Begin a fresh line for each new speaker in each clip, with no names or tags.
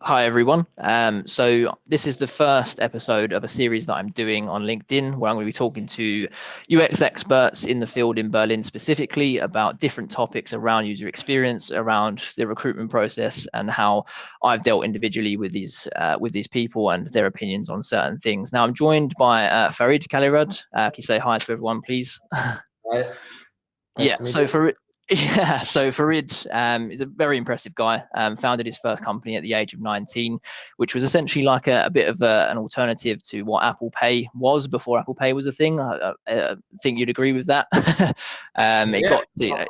Hi everyone. So this is the first episode of a series that I'm doing on LinkedIn, where I'm going to be talking to UX experts in the field in Berlin specifically about different topics around user experience, around the recruitment process, and how I've dealt individually with these people and their opinions on certain things. Now I'm joined by Farid Kalirad. Can you say hi to everyone, please?
Right. Nice
Yeah,
to meet
so
you.
Farid is a very impressive guy. Founded his first company at the age of 19, which was essentially like a bit of an alternative to what Apple Pay was before Apple Pay was a thing. I think you'd agree with that. It
Yeah.
got to,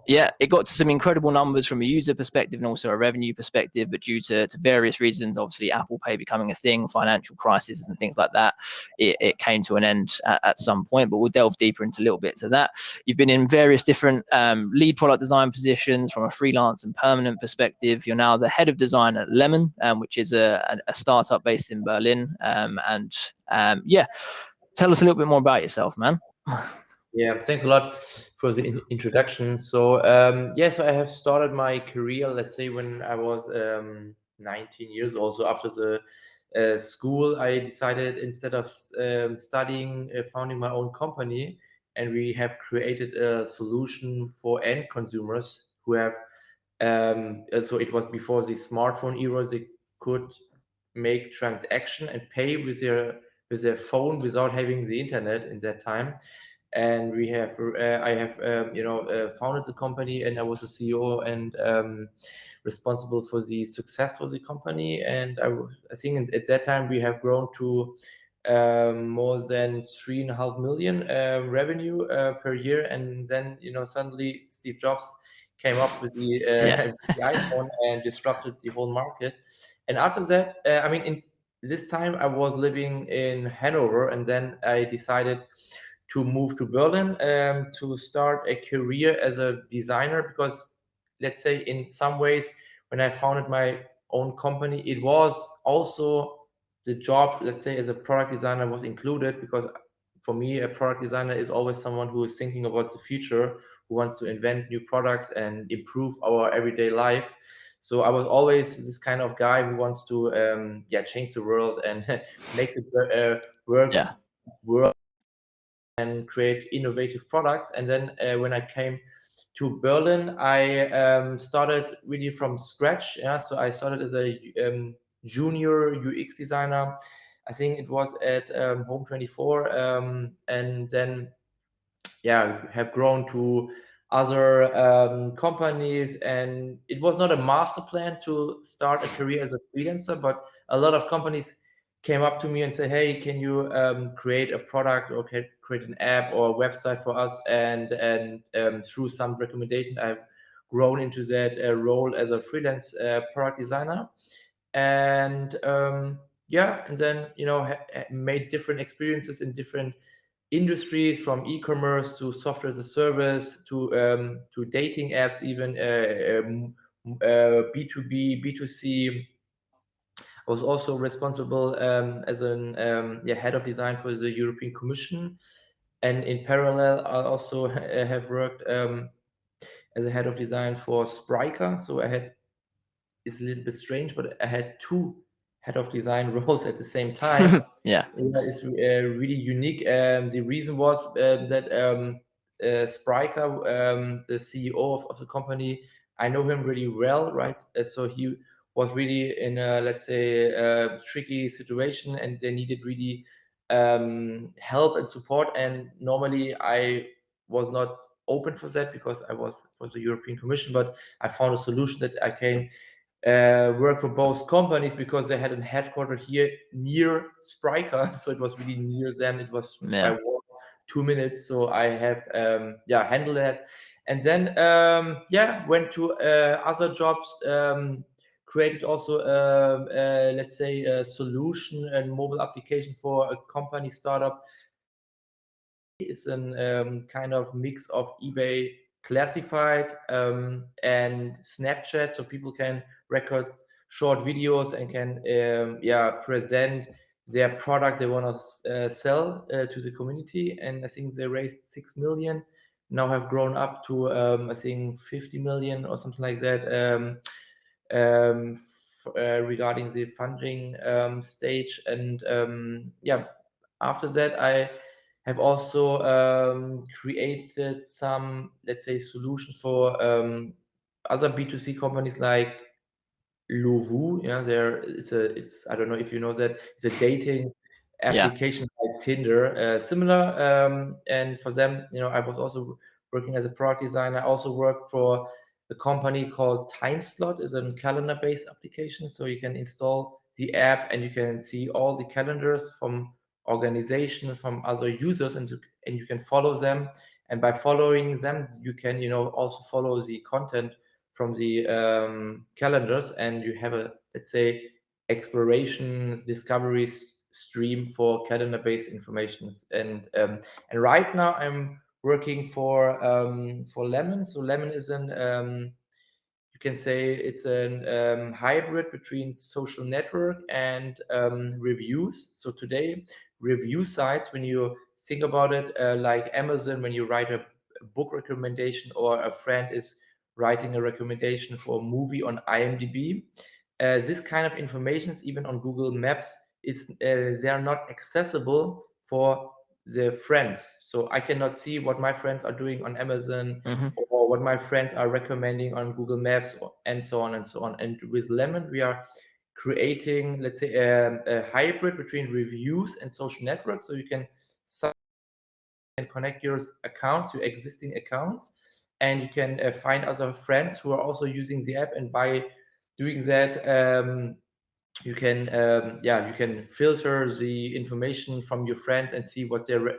it got to some incredible numbers from a user perspective and also a revenue perspective, but due to various reasons, obviously Apple Pay becoming a thing, financial crisis and things like that, it came to an end at some point. But we'll delve deeper into a little bit to that. You've been in various different lead product design positions from a freelance and permanent perspective. You're now the head of design at Lemon, which is a startup based in Berlin. Tell us a little bit more about yourself, man.
Yeah, thanks a lot for the introduction. So so I have started my career, let's say, when I was 19 years old. So after the school, I decided instead of studying, founding my own company, and we have created a solution for end consumers who have. So it was before the smartphone era. They could make transaction and pay with their phone without having the internet in that time. And we have I have founded the company, and I was the CEO and responsible for the success for the company. And I think at that time we have grown to more than 3.5 million revenue per year. And then suddenly Steve Jobs came up with
Yeah.
the iPhone and disrupted the whole market. And after that, in this time I was living in Hanover, and then I decided to move to Berlin to start a career as a designer. Because let's say in some ways, when I founded my own company, it was also the job, let's say, as a product designer was included. Because for me, a product designer is always someone who is thinking about the future, who wants to invent new products and improve our everyday life. So I was always this kind of guy who wants to change the world and make the
Yeah.
work and create innovative products. And then when I came to Berlin, I started really from scratch. Yeah, so I started as a junior UX designer. I think it was at Home 24, and then have grown to other companies. And it was not a master plan to start a career as a freelancer, but a lot of companies came up to me and say, hey, can you create a product or create an app or a website for us? And through some recommendation, I've grown into that role as a freelance product designer. And and then made different experiences in different industries, from e-commerce to software as a service to dating apps, even B2B, B2C. I was also responsible as an head of design for the European Commission. And in parallel, I also have worked as a head of design for Spryker. So it's a little bit strange, but I had two head of design roles at the same time.
Yeah.
Yeah, it's really unique. The reason was that Spryker, the CEO of the company, I know him really well, right? So he was really in a, let's say, tricky situation, and they needed really help and support. And normally I was not open for that because I was for the European Commission, but I found a solution that I can work for both companies, because they had a headquarter here near Spryker. So it was really near them. It was by
Yeah.
walk 2 minutes. So I have handled that. And then went to other jobs, created also let's say a solution and mobile application for a company startup. It's an kind of mix of eBay classified and Snapchat, so people can record short videos and can present their product they want to sell to the community. And I think they raised 6 million, now have grown up to I think 50 million or something like that, regarding the funding stage. And after that, I have also created some, let's say, solutions for other B2C companies like Lovoo. It's I don't know if you know that, it's a dating application like Tinder, similar. And for them, I was also working as a product designer. I also worked for a company called TimeSlot, is a calendar-based application. So you can install the app and you can see all the calendars from organizations, from other users, and you can follow them. And by following them, you can, also follow the content from the calendars, and you have a, let's say, exploration discovery stream for calendar-based informations. And right now I'm working for Lemon. So Lemon is an you can say it's a hybrid between social network and reviews. So today, review sites, when you think about it, like Amazon, when you write a book recommendation, or a friend is writing a recommendation for a movie on IMDb, this kind of information, even on Google Maps, they are not accessible for the friends. So I cannot see what my friends are doing on Amazon, or what my friends are recommending on Google Maps, and so on and so on. And with Lemon, we are creating, let's say, a hybrid between reviews and social networks. So you can connect your accounts, your existing accounts, and you can find other friends who are also using the app. And by doing that, you can filter the information from your friends and see what they're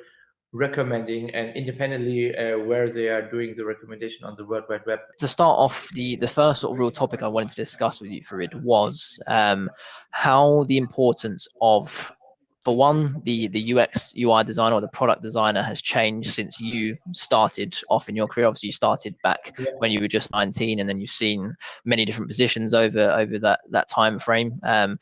recommending, and independently where they are doing the recommendation on the World Wide Web.
To start off, the first sort of real topic I wanted to discuss with you, Farid, was how the importance of, for one, the UX UI designer or the product designer has changed since you started off in your career. Obviously, you started back when you were just 19, and then you've seen many different positions over that time frame. How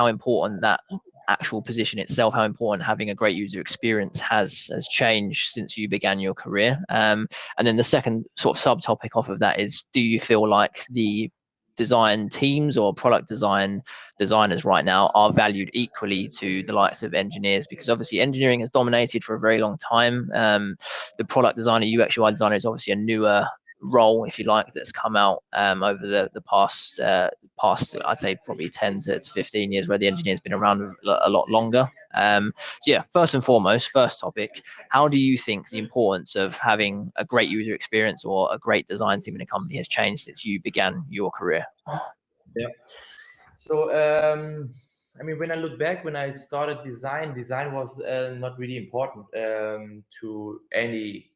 important that actual position itself, how important having a great user experience has changed since you began your career. And then the second sort of subtopic off of that is, do you feel like the design teams or product designers right now are valued equally to the likes of engineers? Because obviously engineering has dominated for a very long time. The product designer, UX UI designer, is obviously a newer role, if you like, that's come out over the past I'd say probably 10 to 15 years, where the engineer's been around a lot longer. First and foremost, first topic, how do you think the importance of having a great user experience or a great design team in a company has changed since you began your career?
So when I look back, when I started design was not really important to any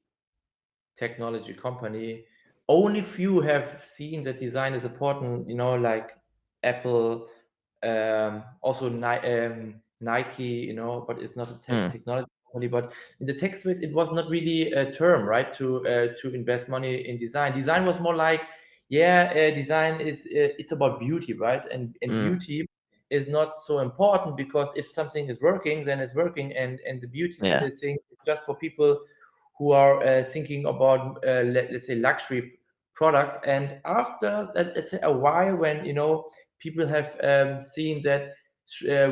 technology company. Only few have seen that design is important, like Apple, also Nike, but it's not a technology company. But in the tech space, it was not really a term, right, to invest money in design. Design was more like, design is it's about beauty, right? And beauty is not so important, because if something is working, then it's working, and the beauty thing is just for people who are thinking about let's say luxury products. And after let's say a while, when people have seen that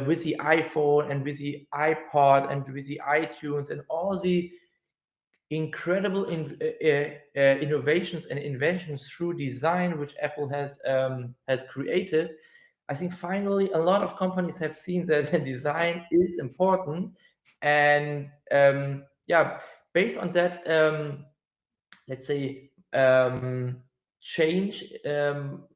with the iPhone and with the iPod and with the iTunes and all the incredible innovations and inventions through design which Apple has created, I think finally a lot of companies have seen that design is important. And based on that, let's say change,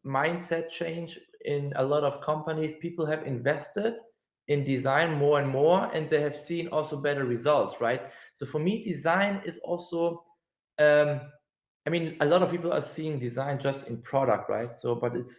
mindset change in a lot of companies, people have invested in design more and more, and they have seen also better results, right? So for me, design is also a lot of people are seeing design just in product, right? So but it's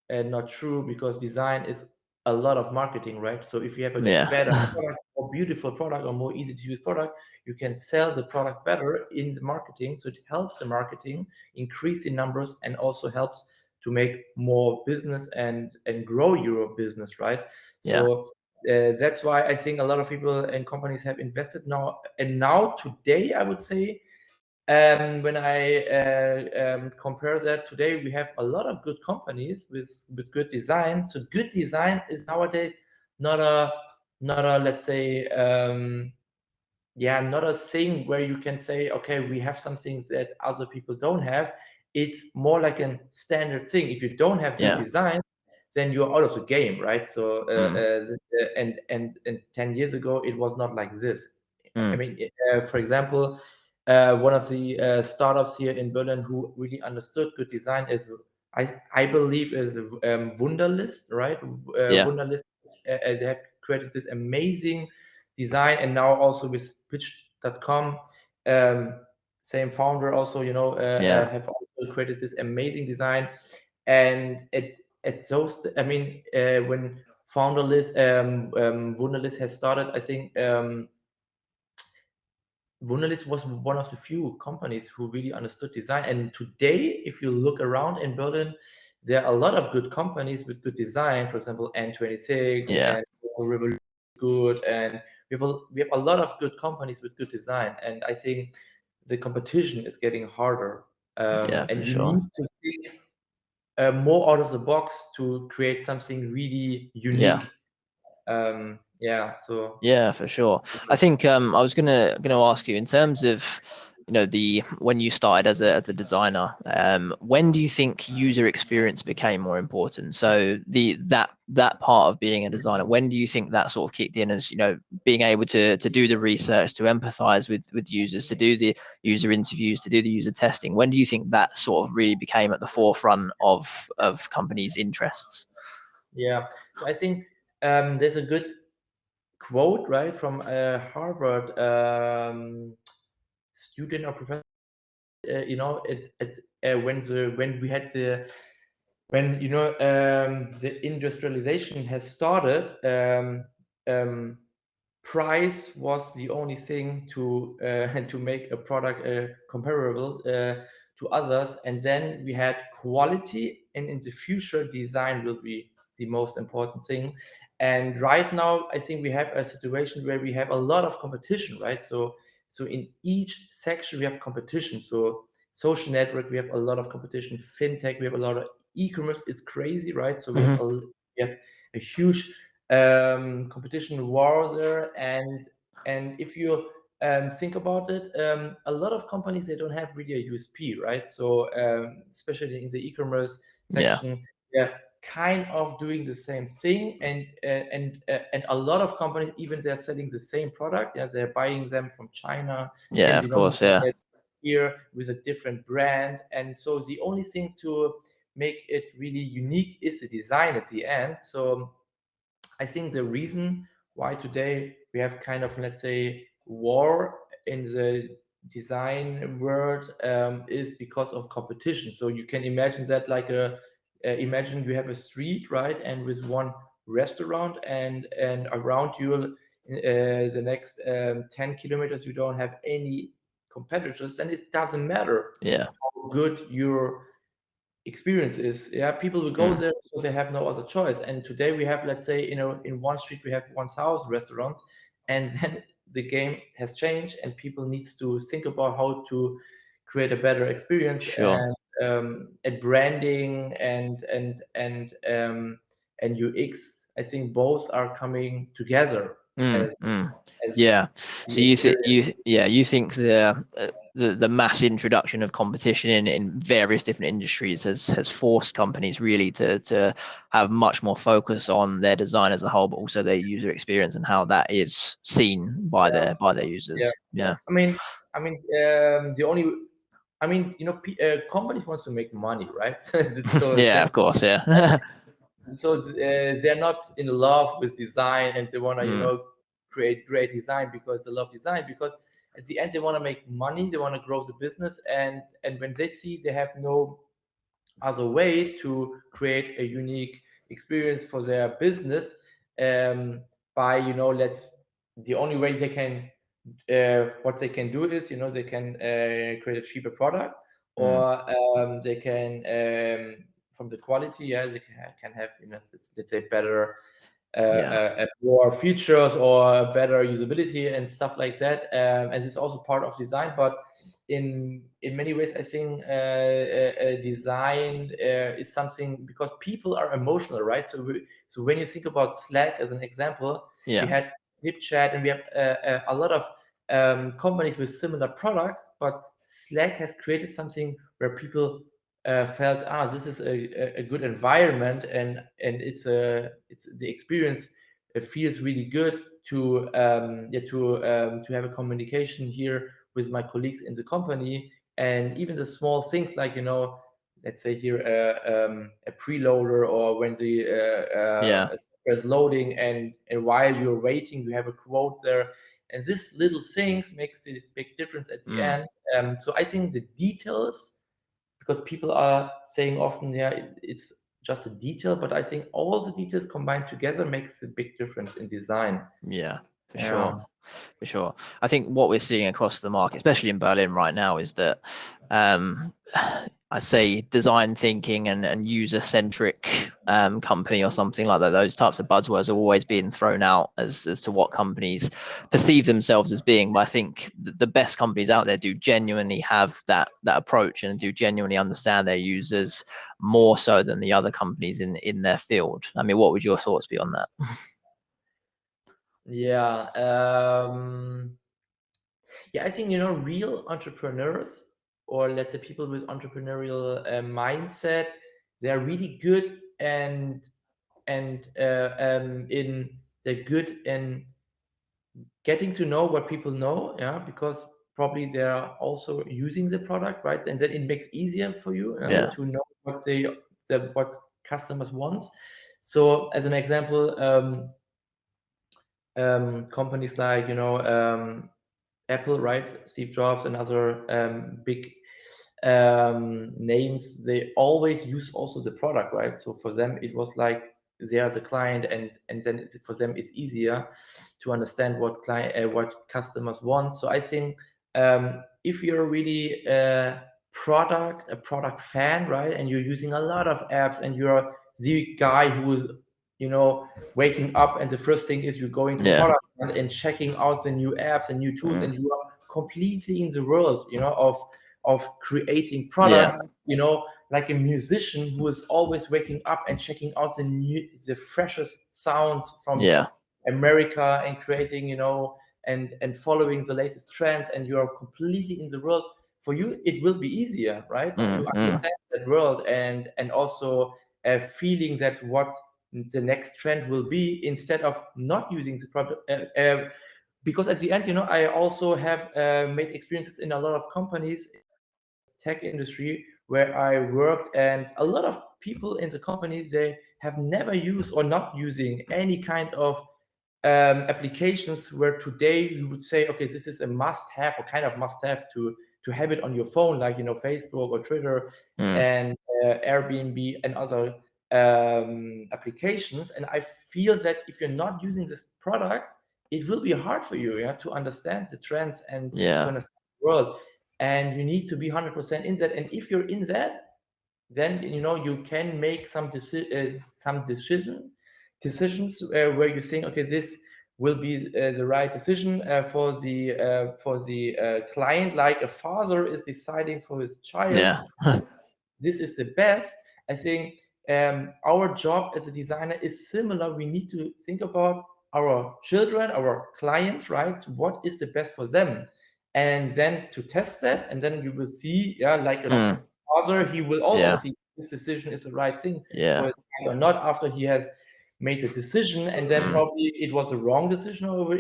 not true, because design is a lot of marketing, right? So if you have a better product, or beautiful product, or more easy to use product, you can sell the product better in the marketing. So it helps the marketing increase in numbers, and also helps to make more business and grow your business, right? So that's why I think a lot of people and companies have invested now. And now today, I would say When I compare that today, we have a lot of good companies with good design. So good design is nowadays not a let's say not a thing where you can say, okay, we have something that other people don't have. It's more like a standard thing. If you don't have good design, then you're out of the game, right? So and 10 years ago it was not like this. I mean, for example, one of the startups here in Berlin who really understood good design is, I believe, is Wunderlist, right? Wunderlist, they have created this amazing design, and now also with pitch.com, same founder also, have also created this amazing design. And at those, I mean, when Founderlist, Wunderlist has started, I think Wunderlist was one of the few companies who really understood design. And today, if you look around in Berlin, there are a lot of good companies with good design. For example, N26 and Revolution is good, and we have a lot of good companies with good design. And I think the competition is getting harder, and you need to think more out of the box to create something really unique. So
yeah, for sure. I think I was gonna ask you, in terms of when you started as a designer, when do you think user experience became more important? So that part of being a designer, when do you think that sort of kicked in, as being able to do the research, to empathize with users, to do the user interviews, to do the user testing? When do you think that sort of really became at the forefront of companies' interests?
So I think there's a good quote, right, from Harvard student or professor. It's when we had the industrialization has started. Price was the only thing to to make a product comparable to others, and then we had quality, and in the future design will be the most important thing. And right now I think we have a situation where we have a lot of competition, right? So in each section we have competition. So social network, we have a lot of competition. Fintech, we have a lot of e-commerce. Is crazy, right? So we have a huge competition war there. And if you think about it, a lot of companies, they don't have really a USP, right? So especially in the e-commerce section, they're kind of doing the same thing, and a lot of companies, even they're selling the same product, they're buying them from China, and
Of course,
here with a different brand. And so the only thing to make it really unique is the design at the end. So I think the reason why today we have kind of, let's say, war in the design world is because of competition. So you can imagine that like imagine you have a street, right, and with one restaurant, and around you the next 10 kilometers you don't have any competitors. Then it doesn't matter how good your experience is. People will go there because they have no other choice. And today we have, let's say, in one street we have 1,000 restaurants, and then the game has changed, and people needs to think about how to create a better experience. And branding and UX, I think both are coming together as
So you think you think the mass introduction of competition in various different industries has forced companies really to have much more focus on their design as a whole, but also their user experience and how that is seen by their users.
The only, companies wants to make money, right?
Of course,
So they're not in love with design, and they want to create great design because they love design, because at the end they want to make money, they want to grow the business. And when they see they have no other way to create a unique experience for their business, by the only way they can what they can do is they can create a cheaper product, or they can from the quality, they can have let's say better more features or better usability and stuff like that. And it's also part of design, but in many ways, I think design is something, because people are emotional, right? So when you think about Slack as an example, we had Snapchat, and we have a lot of companies with similar products, but Slack has created something where people felt, this is a good environment, and it's the experience. It feels really good to have a communication here with my colleagues in the company, and even the small things like, let's say here a preloader, or when the is loading, and while you're waiting, you have a quote there, and these little things makes the big difference at the end. So I think the details, because people are saying often, it's just a detail, but I think all the details combined together makes a big difference in design.
For sure. I think what we're seeing across the market, especially in Berlin right now, is that I say design thinking and user-centric company or something like that. Those types of buzzwords are always being thrown out as to what companies perceive themselves as being. But I think the best companies out there do genuinely have that approach, and do genuinely understand their users more so than the other companies in their field. I mean, what would your thoughts be on that?
I think, real entrepreneurs, or let's say people with entrepreneurial mindset, they are really good they're good in getting to know what people know, because probably they are also using the product, right? And then it makes easier for you to know what customers want. So as an example, companies like Apple, right? Steve Jobs and other big names, they always use also the product, right? So for them, it was like they are the client, and then for them it's easier to understand what customers want. So I think if you're really a product fan, right, and you're using a lot of apps, and you're the guy who's waking up, and the first thing is you're going to product and checking out the new apps and new tools, and you are completely in the world of creating products, like a musician who is always waking up and checking out the freshest sounds from America, and creating and following the latest trends, and you are completely in the world. For you it will be easier, right, to understand that world, and also feeling that what the next trend will be, instead of not using the product. Because at the end, I also have made experiences in a lot of companies, tech industry, where I worked, and a lot of people in the companies, they have never used or not using any kind of applications, where today you would say, okay, this is a must-have, or kind of must-have to have it on your phone, like Facebook or Twitter and Airbnb and other applications. And I feel that if you're not using these products, it will be hard for you to understand the trends and to understand the world. And you need to be 100% in that. And if you're in that, then you can make some decisions where you think, okay, this will be the right decision for the client, like a father is deciding for his child. This is the best. I think our job as a designer is similar. We need to think about our children, our clients, right? What is the best for them? And then to test that, and then you will see, like a father, he will also see this decision is the right thing for his child or not, after he has made the decision. And then probably it was a wrong decision, or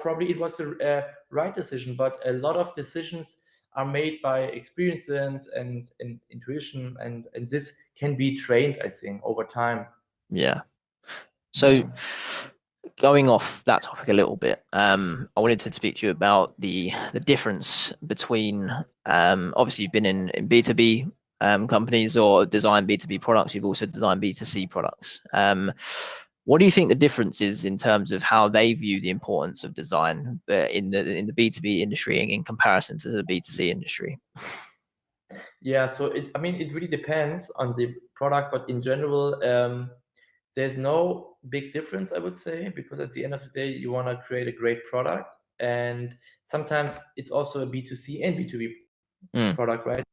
probably it was a right decision. But a lot of decisions are made by experiences and intuition, and this can be trained, I think, over time.
So going off that topic a little bit, I wanted to speak to you about the difference between obviously you've been in B2B companies, or design B2B products. You've also designed B2C products. What do you think the difference is in terms of how they view the importance of design in the B2B industry in comparison to the B2C industry?
So it really depends on the product, but in general, there's no big difference, I would say, because at the end of the day, you want to create a great product. And sometimes it's also a B2C and B2B product, right?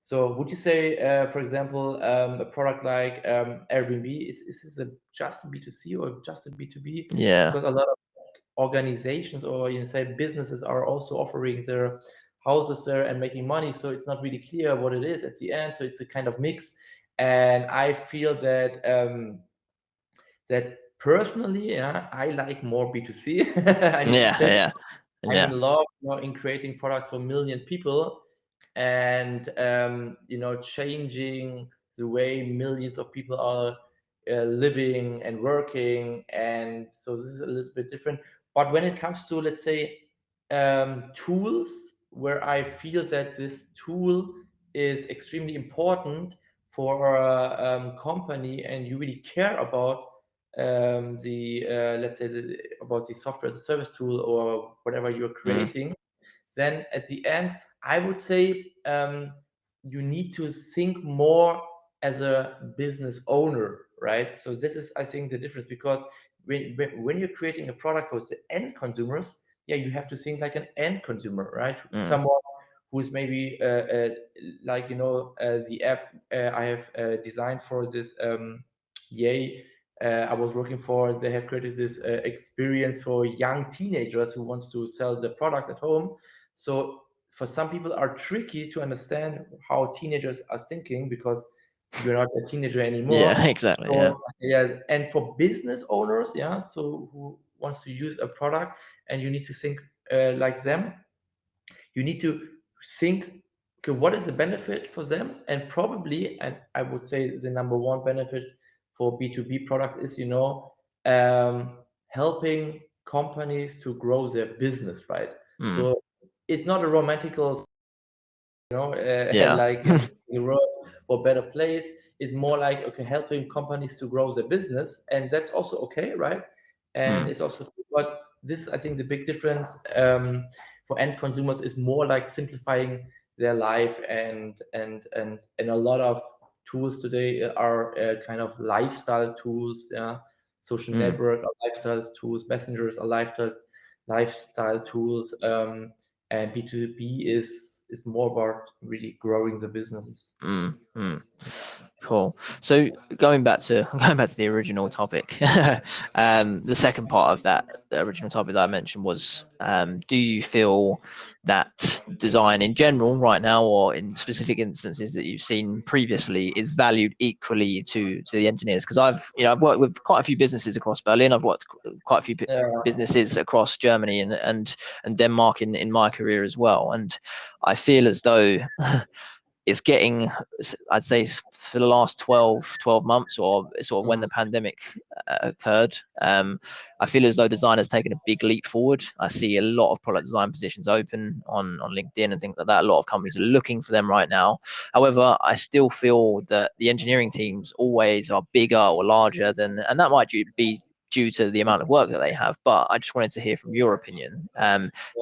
So would you say, for example, a product like Airbnb, is this just a B2C or just a B2B?
Yeah.
Because a lot of organizations or say businesses are also offering their houses there and making money, so it's not really clear what it is at the end. So it's a kind of mix, and I feel that that personally, I like more B2C. I need to say
Yeah.
I'm in love, in creating products for million people, and changing the way millions of people are living and working. And so this is a little bit different. But when it comes to, let's say, tools, where I feel that this tool is extremely important for a company, and you really care about let's say about the software as a service tool or whatever you're creating, then at the end, I would say you need to think more as a business owner, right? So this is, I think, the difference, because when you're creating a product for the end consumers, you have to think like an end consumer, right? Someone who's maybe like the app I have designed for this Yay. I was working for, they have created this experience for young teenagers who wants to sell the product at home. So for some people are tricky to understand how teenagers are thinking, because you're not a teenager anymore.
Yeah, exactly.
So, and for business owners, so who wants to use a product, and you need to think like them. You need to think, okay, what is the benefit for them? And probably, and I would say the number one benefit for B2B products is, helping companies to grow their business, right? So it's not a romantical, like the world or better place. Is more like, okay, helping companies to grow their business, and that's also okay, right? And it's also, but this, I think, the big difference for end consumers is more like simplifying their life, and a lot of tools today are kind of lifestyle tools, social network are lifestyle tools, messengers are lifestyle tools, and B2B is more about really growing the businesses.
Cool. So going back to the original topic, the second part of that, the original topic that I mentioned was, do you feel that design in general right now, or in specific instances that you've seen previously, is valued equally to the engineers? Because I've worked with quite a few businesses across Berlin. I've worked quite a few businesses across Germany and Denmark in my career as well, and I feel as though it's getting, I'd say, for the last 12 months, or sort of when the pandemic occurred, I feel as though design has taken a big leap forward. I see a lot of product design positions open on LinkedIn and things like that. A lot of companies are looking for them right now. However, I still feel that the engineering teams always are bigger or larger than, and that might be due to the amount of work that they have. But I just wanted to hear from your opinion.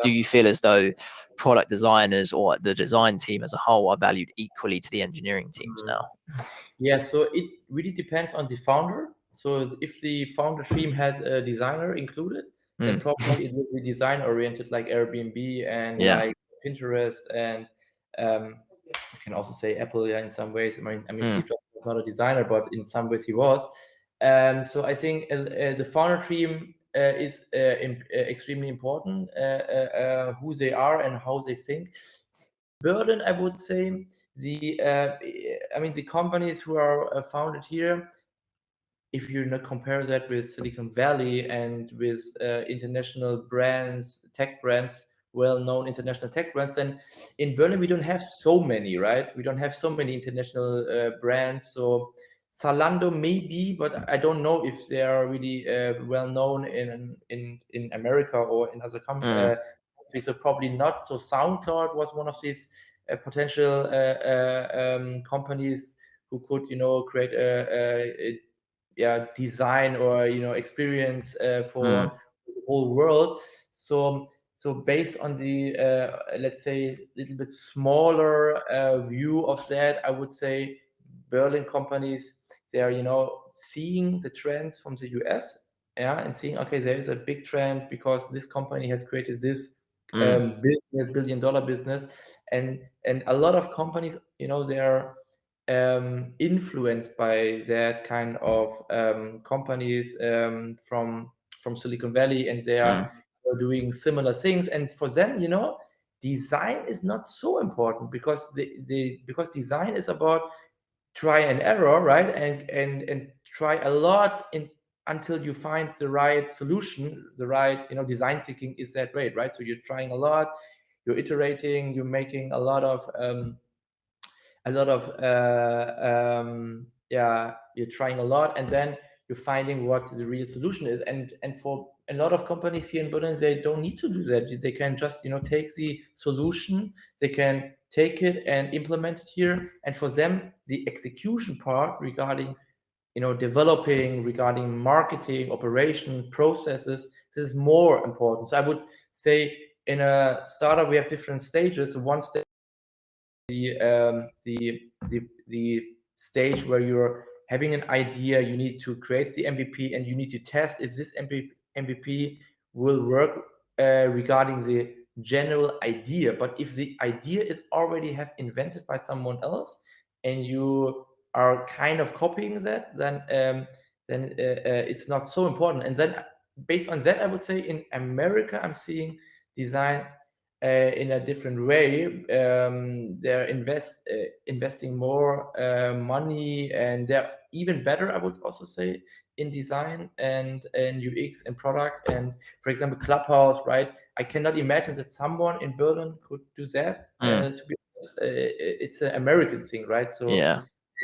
Do you feel as though product designers or the design team as a whole are valued equally to the engineering teams now?
Yeah, so it really depends on the founder. So if the founder team has a designer included, then probably it will be design oriented, like Airbnb and like Pinterest, and you can also say Apple, in some ways. I mean, Steve Jobs was not a designer, but in some ways he was. So I think the founder team is extremely important, who they are and how they think. Berlin, I would say, the companies who are founded here, if you not compare that with Silicon Valley and with international brands, tech brands, well-known international tech brands, then in Berlin we don't have so many, right? We don't have so many international brands. So Zalando maybe, but I don't know if they are really well-known in America or in other countries. So probably not. So SoundCloud was one of these potential companies who could, create a design or experience for the whole world. So based on the let's say a little bit smaller view of that, I would say Berlin companies, they're seeing the trends from the US, and seeing, okay, there is a big trend because this company has created this billion dollar business, and a lot of companies, they are influenced by that kind of companies from Silicon Valley, and they are doing similar things. And for them, design is not so important, because because design is about try and error, right? And try a lot until you find the right solution, the right, design thinking is that way, right? So you're trying a lot, you're iterating, you're making a lot of you're trying a lot, and then you're finding what the real solution is. And for a lot of companies here in Berlin, they don't need to do that. They can just take the solution, they can take it and implement it here. And for them, the execution part regarding developing, regarding marketing, operation, processes, this is more important. So I would say in a startup we have different stages. One stage, the stage where you're having an idea, you need to create the MVP, and you need to test if this MVP will work regarding the general idea. But if the idea is already have invented by someone else, and you are kind of copying that, then it's not so important. And then based on that, I would say in America, I'm seeing design in a different way. They're investing more money, and they're even better, I would also say, in design and UX and product. And for example, Clubhouse, right? I cannot imagine that someone in Berlin could do that. To be honest, it's an American thing, right? So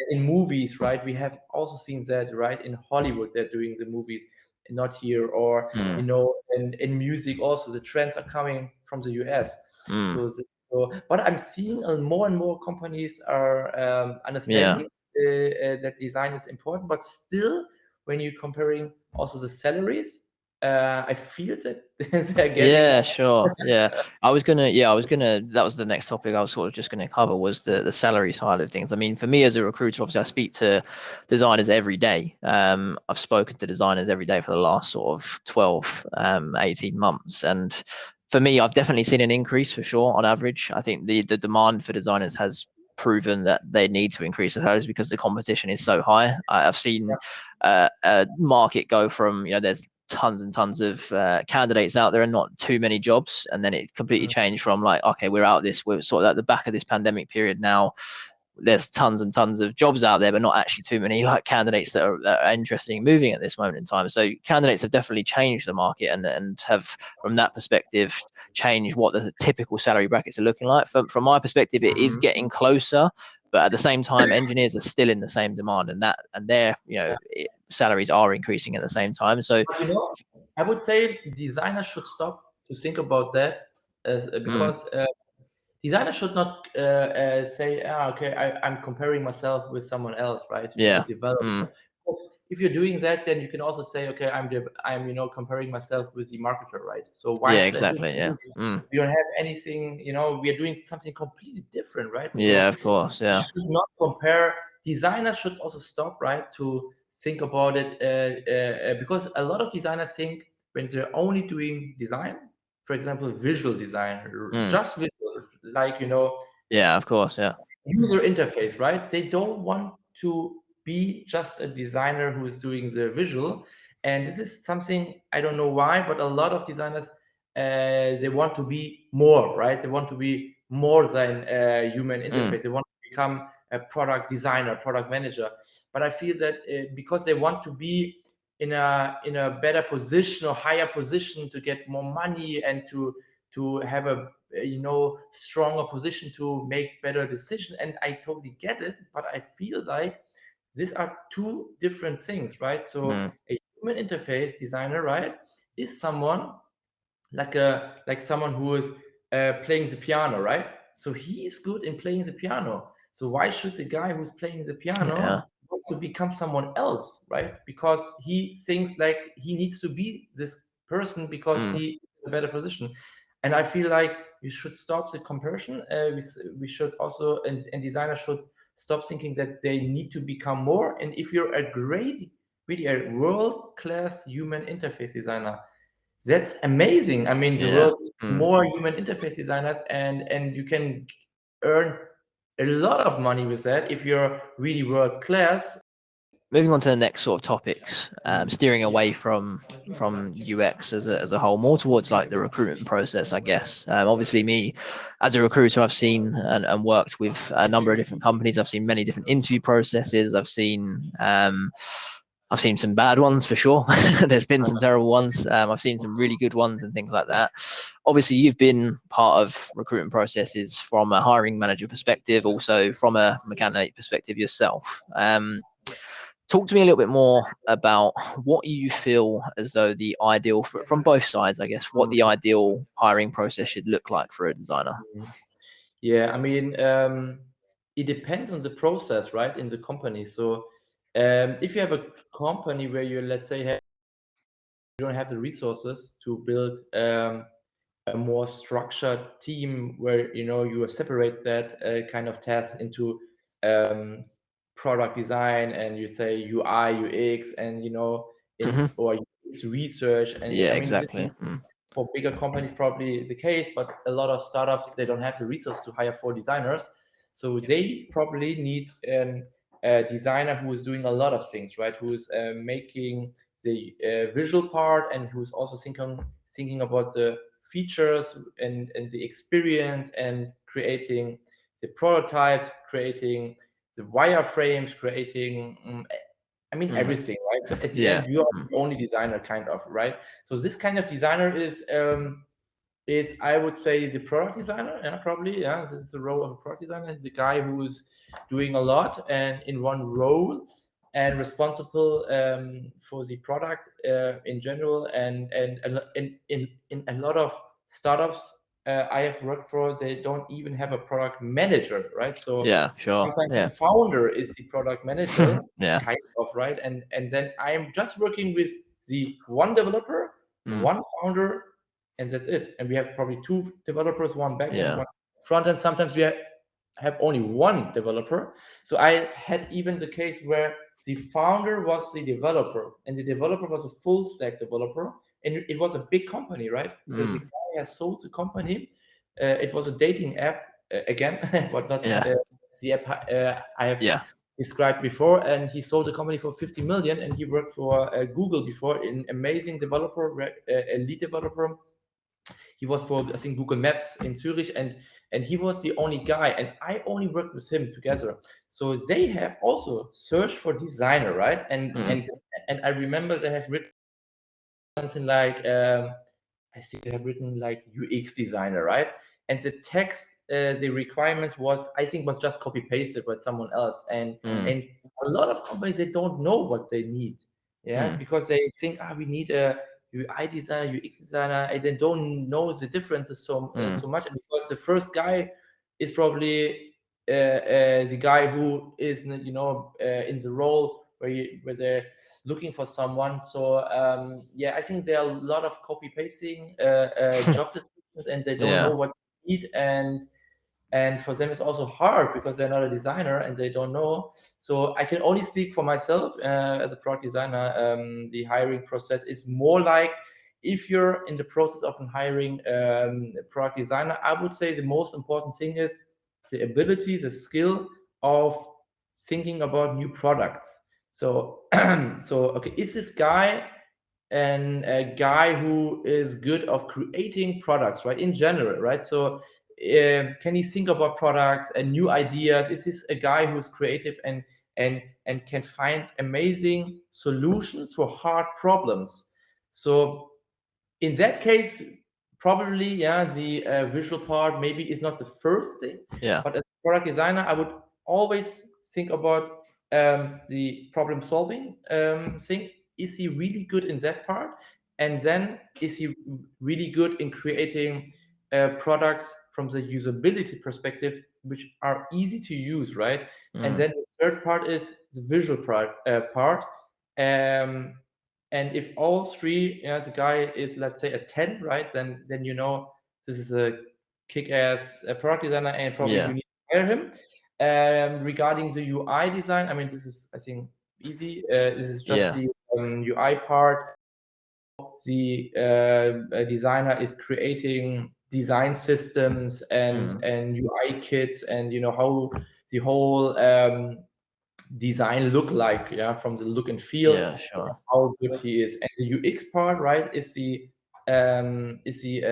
in movies, right, we have also seen that, right? In Hollywood, they're doing the movies, not here. Or in music also, the trends are coming from the US. But I'm seeing more and more companies are understanding that design is important. But still, when you're comparing also the salaries, I feel that they're getting
sure. I was gonna that was the next topic I was sort of just gonna cover, was the salary side of things. I mean, for me as a recruiter, obviously I speak to designers every day. I've spoken to designers every day for the last sort of 12 18 months, and for me, I've definitely seen an increase for sure on average. I think the demand for designers has proven that they need to increase the salaries because the competition is so high. I've seen a market go from, there's tons and tons of candidates out there and not too many jobs, and then it completely changed from like, okay, we're sort of at the back of this pandemic period now, there's tons and tons of jobs out there, but not actually too many like candidates that are interested in moving at this moment in time. So candidates have definitely changed the market, and have, from that perspective, changed what the typical salary brackets are looking like. From my perspective, it is getting closer, but at the same time, engineers are still in the same demand, and their salaries are increasing at the same time. So
I would say designers should stop to think about that, because designers should not say, okay, I'm comparing myself with someone else, right?
Yeah.
Developer. If you're doing that, then you can also say, okay, I'm comparing myself with the marketer, right? So why should
exactly.
I do that? We don't have anything, we are doing something completely different, right? So
of course.
you should not compare. Designers should also stop, right, to think about it, because a lot of designers think when they're only doing design, for example, visual design, just visual, like,
of course.
user interface, right? They don't want to be just a designer who is doing the visual. And this is something, I don't know why, but a lot of designers, they want to be more, right? They want to be more than a human interface. They want to become a product designer, product manager. But I feel that because they want to be in a better position or higher position to get more money, and to have a stronger position to make better decisions. And I totally get it, but I feel like these are two different things, right? So a human interface designer, right, is someone like someone who is playing the piano, right? So he is good in playing the piano. So why should the guy who's playing the piano also become someone else, right? Because he thinks like he needs to be this person because he is in a better position. And I feel like we should stop the comparison. We should also, and designers should stop thinking that they need to become more. And if you're a great, really a world-class human interface designer, that's amazing. I mean, the
Yeah.
world needs more human interface designers, and you can earn a lot of money with that if you're really world class.
Moving on to the next sort of topics, steering away from UX as a whole, more towards like the recruitment process, I guess. Obviously, me as a recruiter, I've seen and worked with a number of different companies. I've seen many different interview processes. I've seen some bad ones for sure. There's been some terrible ones. I've seen some really good ones and things like that. Obviously, you've been part of recruitment processes from a hiring manager perspective, also from a candidate perspective yourself. Talk to me a little bit more about what you feel as though the ideal from both sides, I guess, what the ideal hiring process should look like for a designer.
Yeah, I mean, it depends on the process, right, in the company. So if you have a company where you, let's say, you don't have the resources to build a more structured team where you separate that kind of task into product design, and you say UI, UX, and or UX research, and
Yeah,
I mean, this
exactly.
for bigger companies probably the case, but a lot of startups, they don't have the resource to hire 4 designers, so they probably need a designer who is doing a lot of things, right? Who is making the visual part, and who's also thinking about the features and the experience, and creating the prototypes, creating the wireframes, creating I mean everything, right? So at the
Yeah.
end, you are the only designer, kind of, right? So this kind of designer is I would say the product designer, yeah, probably, yeah. This is the role of a product designer. It's the guy who's doing a lot and in one role, and responsible for the product in general, and in a lot of startups I have worked for, they don't even have a product manager, right? So
Yeah, sure.
sometimes
Yeah.
the founder is the product manager,
Yeah.
kind of, right? And then I am just working with the one developer, one founder, and that's it. And we have probably 2 developers, one backend,
Yeah.
one front end. Sometimes we have only one developer. So I had even the case where the founder was the developer, and the developer was a full stack developer, and it was a big company, right? So the guy has sold the company. It was a dating app again, but not
Yeah.
the app I have
Yeah.
described before. And he sold the company for 50 million, and he worked for Google before, an amazing developer, a lead developer. He was for, I think, Google Maps in Zurich, and he was the only guy, and I only worked with him together. So they have also searched for designer, right? And I remember they have written something like I think they have written like UX designer, right? And the text, the requirements was, I think, was just copy pasted by someone else, and a lot of companies, they don't know what they need, yeah, because they think, we need a UI designer, UX designer, and they don't know the differences so much, because the first guy is probably the guy who is in the role where they're looking for someone. So yeah, I think there are a lot of copy pasting job descriptions, and they don't know what they need, and for them it's also hard because they're not a designer and they don't know. So I can only speak for myself as a product designer. The hiring process is more like, if you're in the process of hiring a product designer, I would say the most important thing is the ability, the skill of thinking about new products. So okay, is this guy and a guy who is good of creating products, right, in general, right? So can he think about products and new ideas? Is this a guy who's creative and can find amazing solutions for hard problems? So in that case, probably, yeah, the visual part maybe is not the first thing.
Yeah.
But as a product designer, I would always think about the problem solving thing. Is he really good in that part? And then is he really good in creating products from the usability perspective, which are easy to use, right? And then the third part is the visual part. And if all 3, the guy is, let's say, a 10, right? Then this is a kick-ass product designer, and probably you need to hire him. Regarding the UI design, I mean, this is, I think, easy. This is just the UI part. The designer is creating design systems and UI kits, and how the whole design look like, from the look and feel, how good he is. And the UX part, right, is the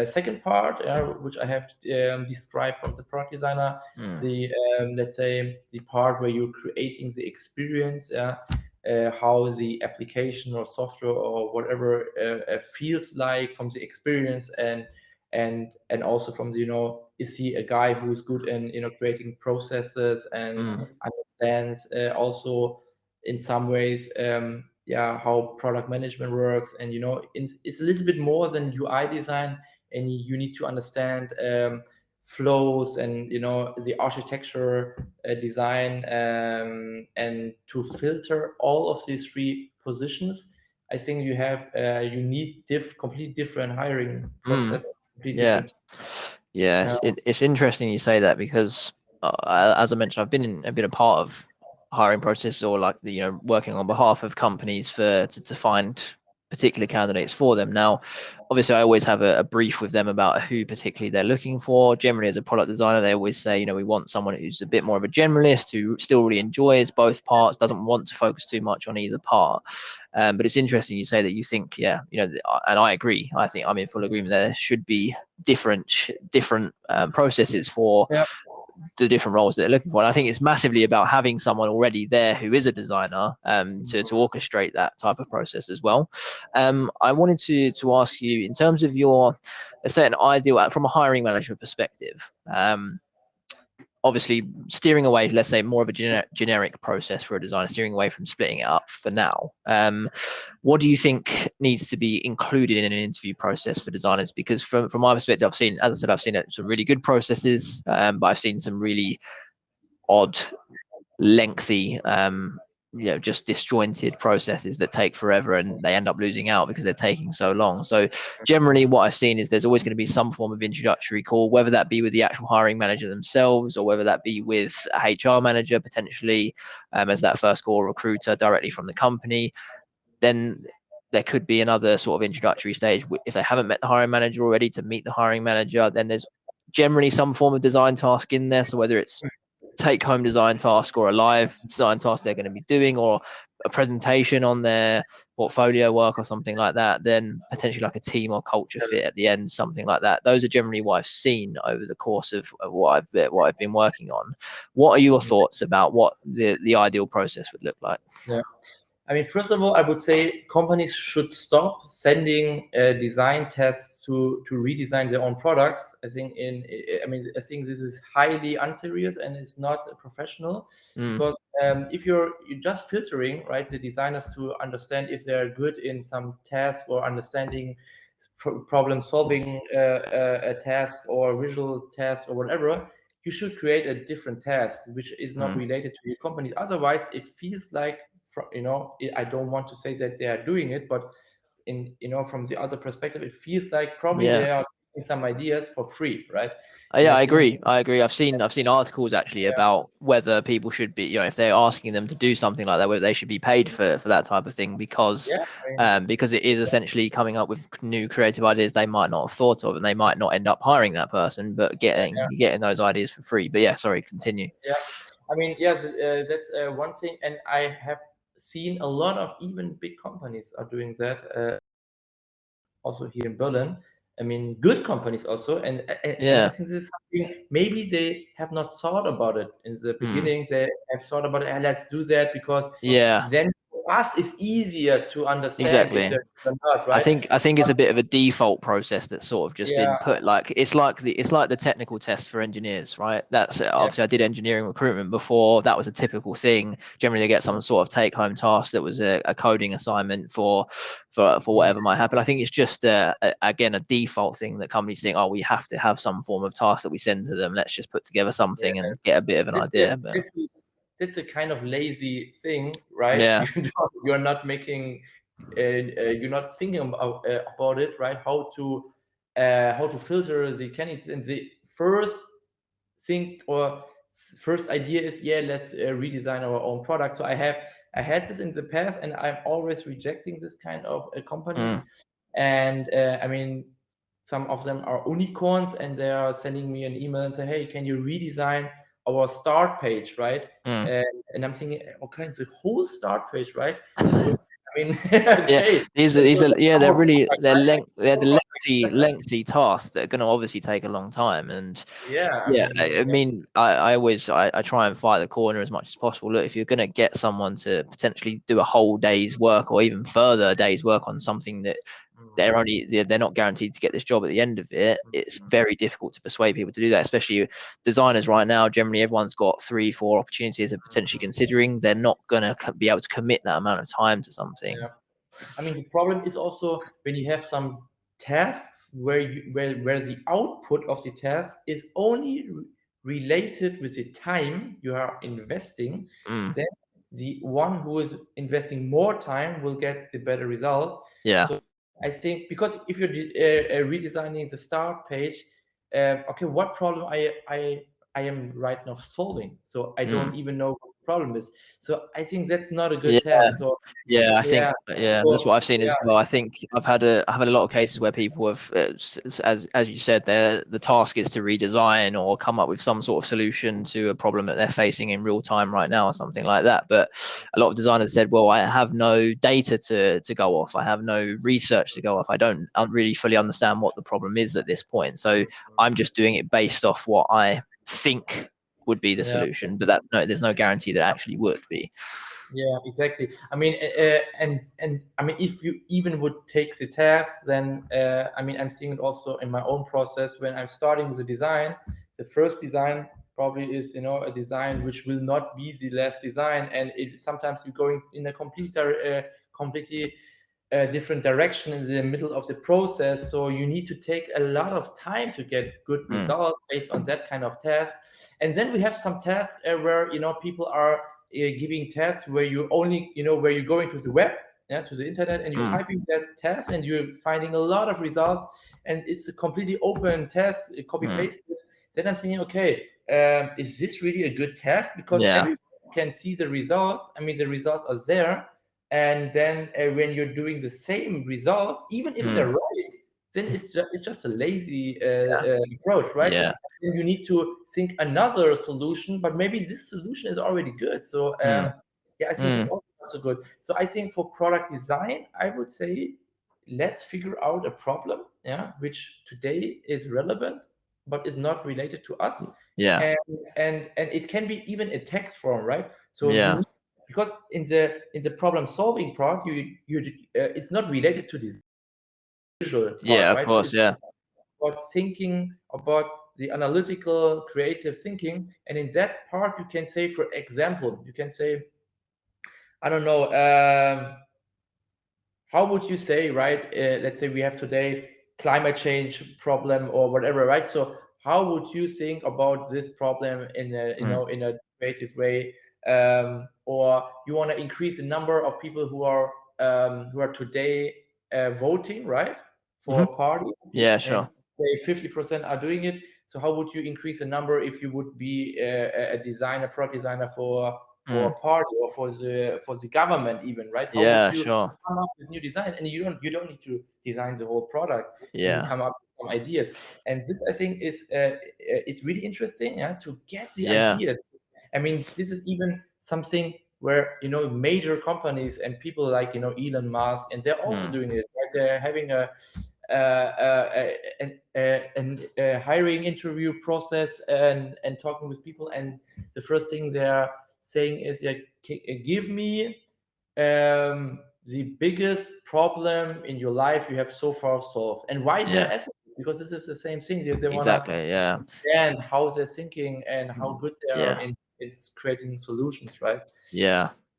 second part, which I have described from the product designer. The let's say the part where you're creating the experience, how the application or software or whatever feels like from the experience, and also from the, is he a guy who's good in creating processes and understands also in some ways how product management works. And it's a little bit more than UI design, and you need to understand flows and the architecture design, and to filter all of these three positions. I think you need completely different hiring process.
It's interesting you say that, because as I mentioned, I've been a part of hiring process, or like working on behalf of companies to find particular candidates for them. Now, obviously, I always have a brief with them about who particularly they're looking for. Generally, as a product designer, they always say, we want someone who's a bit more of a generalist, who still really enjoys both parts, doesn't want to focus too much on either part. But it's interesting you say that you think, and I agree. I think I'm in full agreement. There should be different processes for the different roles that they're looking for. And I think it's massively about having someone already there who is a designer to orchestrate that type of process as well. I wanted to ask you, in terms of let's say, an ideal from a hiring manager perspective, obviously steering away, let's say, more of a generic process for a designer, steering away from splitting it up for now. What do you think needs to be included in an interview process for designers? Because from my perspective, I've seen some really good processes, but I've seen some really odd, lengthy, just disjointed processes that take forever, and they end up losing out because they're taking so long. So generally what I've seen is there's always going to be some form of introductory call, whether that be with the actual hiring manager themselves, or whether that be with a HR manager potentially as that first call, recruiter directly from the company. Then there could be another sort of introductory stage if they haven't met the hiring manager already, to meet the hiring manager. Then there's generally some form of design task in there. So whether it's take-home design task or a live design task they're going to be doing, or a presentation on their portfolio work or something like that, then potentially like a team or culture fit at the end, something like that. Those are generally what I've seen over the course of what I've been working on. What are your thoughts about what the ideal process would look like?
I mean, first of all, I would say companies should stop sending design tests to redesign their own products. I think this is highly unserious, and it's not professional. Because if you're just filtering, right, the designers to understand if they're good in some task, or understanding problem solving a task, or visual task, or whatever, you should create a different task which is not related to your company. Otherwise, it feels like, I don't want to say that they are doing it, but from the other perspective, it feels like probably they are getting some ideas for free, right?
I agree. I've seen articles actually about whether people should be, if they're asking them to do something like that, whether they should be paid for that type of thing, because it is essentially coming up with new creative ideas they might not have thought of, and they might not end up hiring that person, but getting those ideas for free. But sorry, continue.
I mean, that's one thing, and I have seen a lot of even big companies are doing that. Also here in Berlin, I mean, good companies also, and I think this is something maybe they have not thought about it in the beginning. They have thought about it, let's do that, because then for us it's easier to understand if they're good or not, right?
I think it's a bit of a default process that's sort of just been put, like it's like the technical test for engineers, right? That's obviously I did engineering recruitment before. That was a typical thing. Generally, they get some sort of take-home task that was a coding assignment for whatever might happen. I think it's just again a default thing that companies think, we have to have some form of task that we send to them. Let's just put together something and get a bit of an idea. But
that's a kind of lazy thing, right? You're not making, you're not thinking about it, right? How to filter the candidates. And the first thing, or first idea is, yeah, let's redesign our own product. So I had this in the past, and I'm always rejecting this kind of companies. And I mean, some of them are unicorns, and they are sending me an email and say, hey, can you redesign our start page, right? And I'm thinking, okay, the whole start page, right? I mean, okay.
Yeah, they're really, they're the
Product,
lengthy tasks that are going to obviously take a long time. And
yeah,
yeah, I mean, I always I try and fight the corner as much as possible. Look, if you're going to get someone to potentially do a whole day's work or even further a day's work on something that they're not guaranteed to get this job at the end of it, it's very difficult to persuade people to do that, especially designers right now. Generally, everyone's got 3-4 opportunities of potentially considering. They're not going to be able to commit that amount of time to something.
Yeah. I mean, the problem is also when you have some tasks where the output of the task is only related with the time you are investing, then the one who is investing more time will get the better result.
Yeah.
So I think, because if you're redesigning the start page, okay, what problem I am right now solving? So I don't even know what the problem is. So I think that's not a good task. So
I think that's what I've seen as well. I think I've had a lot of cases where people have, as you said, the task is to redesign or come up with some sort of solution to a problem that they're facing in real time right now or something like that. But a lot of designers said, well, I have no data to go off. I have no research to go off. I don't really fully understand what the problem is at this point. So I'm just doing it based off what I think would be the solution, but there's no guarantee that actually would be.
Yeah, exactly. I mean, and I mean, if you even would take the tasks, then I mean, I'm seeing it also in my own process when I'm starting with a design. The first design probably is, you know, a design which will not be the last design, and sometimes you're going in a completely different direction in the middle of the process. So you need to take a lot of time to get good results based on that kind of test. And then we have some tests where, you know, people are giving tests where you only, you know, where you're going to the web, to the internet, and you're typing that test and you're finding a lot of results, and it's a completely open test, copy pasted. Then I'm thinking, okay, is this really a good test? Because everyone can see the results. I mean, the results are there. And then when you're doing the same results, even if they're right, then it's just a lazy approach, right?
Yeah.
Then you need to think another solution, but maybe this solution is already good. So I think it's also not so good. So I think for product design, I would say, let's figure out a problem, which today is relevant but is not related to us.
Yeah.
And it can be even a text form, right? So you need, because in the problem solving part, you it's not related to this visual part, right?
Of course.
So about thinking, about the analytical, creative thinking, and in that part, you can say, for example, you can say, I don't know, how would you say, right? Let's say we have today climate change problem or whatever, right? So how would you think about this problem in a, you know, in a creative way? Or you want to increase the number of people who are today voting, right, for a party?
Yeah, sure.
And say 50% are doing it. So how would you increase the number if you would be a designer, product designer for a party or for the government even, right? How would you come up with new designs? And you don't need to design the whole product. You can come up with some ideas. And this, I think, is it's really interesting, to get the ideas. I mean, this is even something where, you know, major companies and people like, you know, Elon Musk, and they're also doing it, right? They're having a hiring interview process and talking with people, and the first thing they're saying is, like, give me the biggest problem in your life you have so far solved, and why they're asking, because this is the same thing. They want to understand how they're thinking and how good they are in creating solutions, right?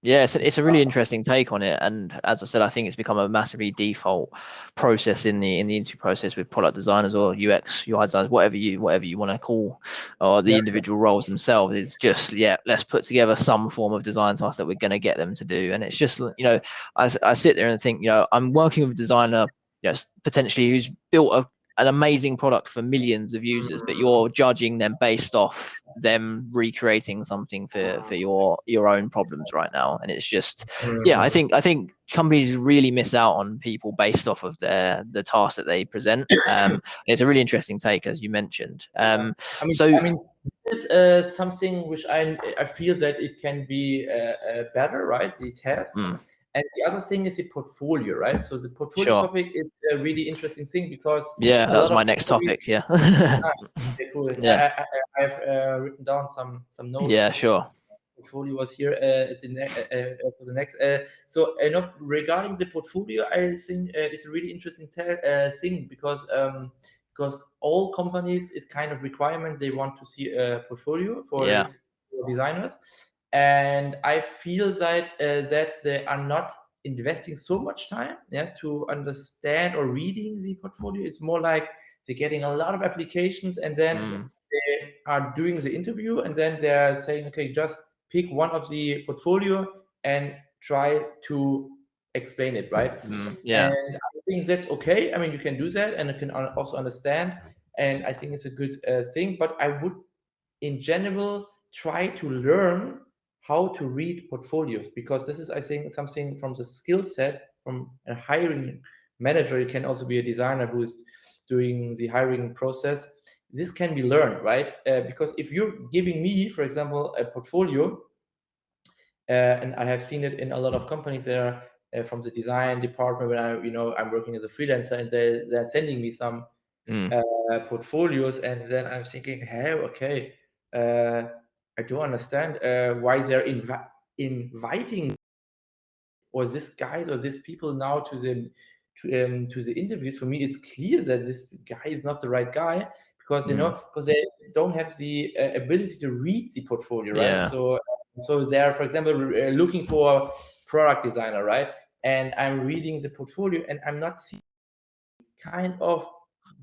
It's a really interesting take on it, and as I said, I think it's become a massively default process in the interview process with product designers or UX UI designers, whatever you want to call, or the individual roles themselves. It's just let's put together some form of design task that we're going to get them to do, and it's just, you know, I sit there and think, you know, I'm working with a designer, you know, potentially who's built an amazing product for millions of users, but you're judging them based off them recreating something for your own problems right now. And it's just, yeah, I think companies really miss out on people based off of the task that they present. It's a really interesting take, as you mentioned.
I mean, this is something which I feel that it can be better, right? The tests. And the other thing is the portfolio, right? So the portfolio
Sure.
topic is a really interesting thing because
Yeah,
a
that was
lot
my
of
next
companies-
topic. Yeah.
Okay, cool.
Yeah.
I've written down some notes.
Yeah, sure.
Portfolio was here for the next. So regarding the portfolio, I think it's a really interesting thing because all companies is kind of requirement. They want to see a portfolio for designers, and I feel that they are not investing so much time to understand or reading the portfolio. It's more like they're getting a lot of applications and then they are doing the interview and then they're saying, okay, just pick one of the portfolio and try to explain it, right?
Yeah.
And I think that's okay. I mean, you can do that and you can also understand. And I think it's a good thing, but I would in general try to learn how to read portfolios, because this is, I think, something from the skill set from a hiring manager. It can also be a designer who is doing the hiring process. This can be learned, right? Because if you're giving me, for example, a portfolio, and I have seen it in a lot of companies there from the design department when I'm working as a freelancer, and they're sending me some portfolios, and then I'm thinking, hey, okay, I don't understand why they're inviting or this guys or these people now to the interviews. For me, it's clear that this guy is not the right guy because because they don't have the ability to read the portfolio, right?
Yeah.
So they're, for example, looking for product designer, right? And I'm reading the portfolio and I'm not seeing kind of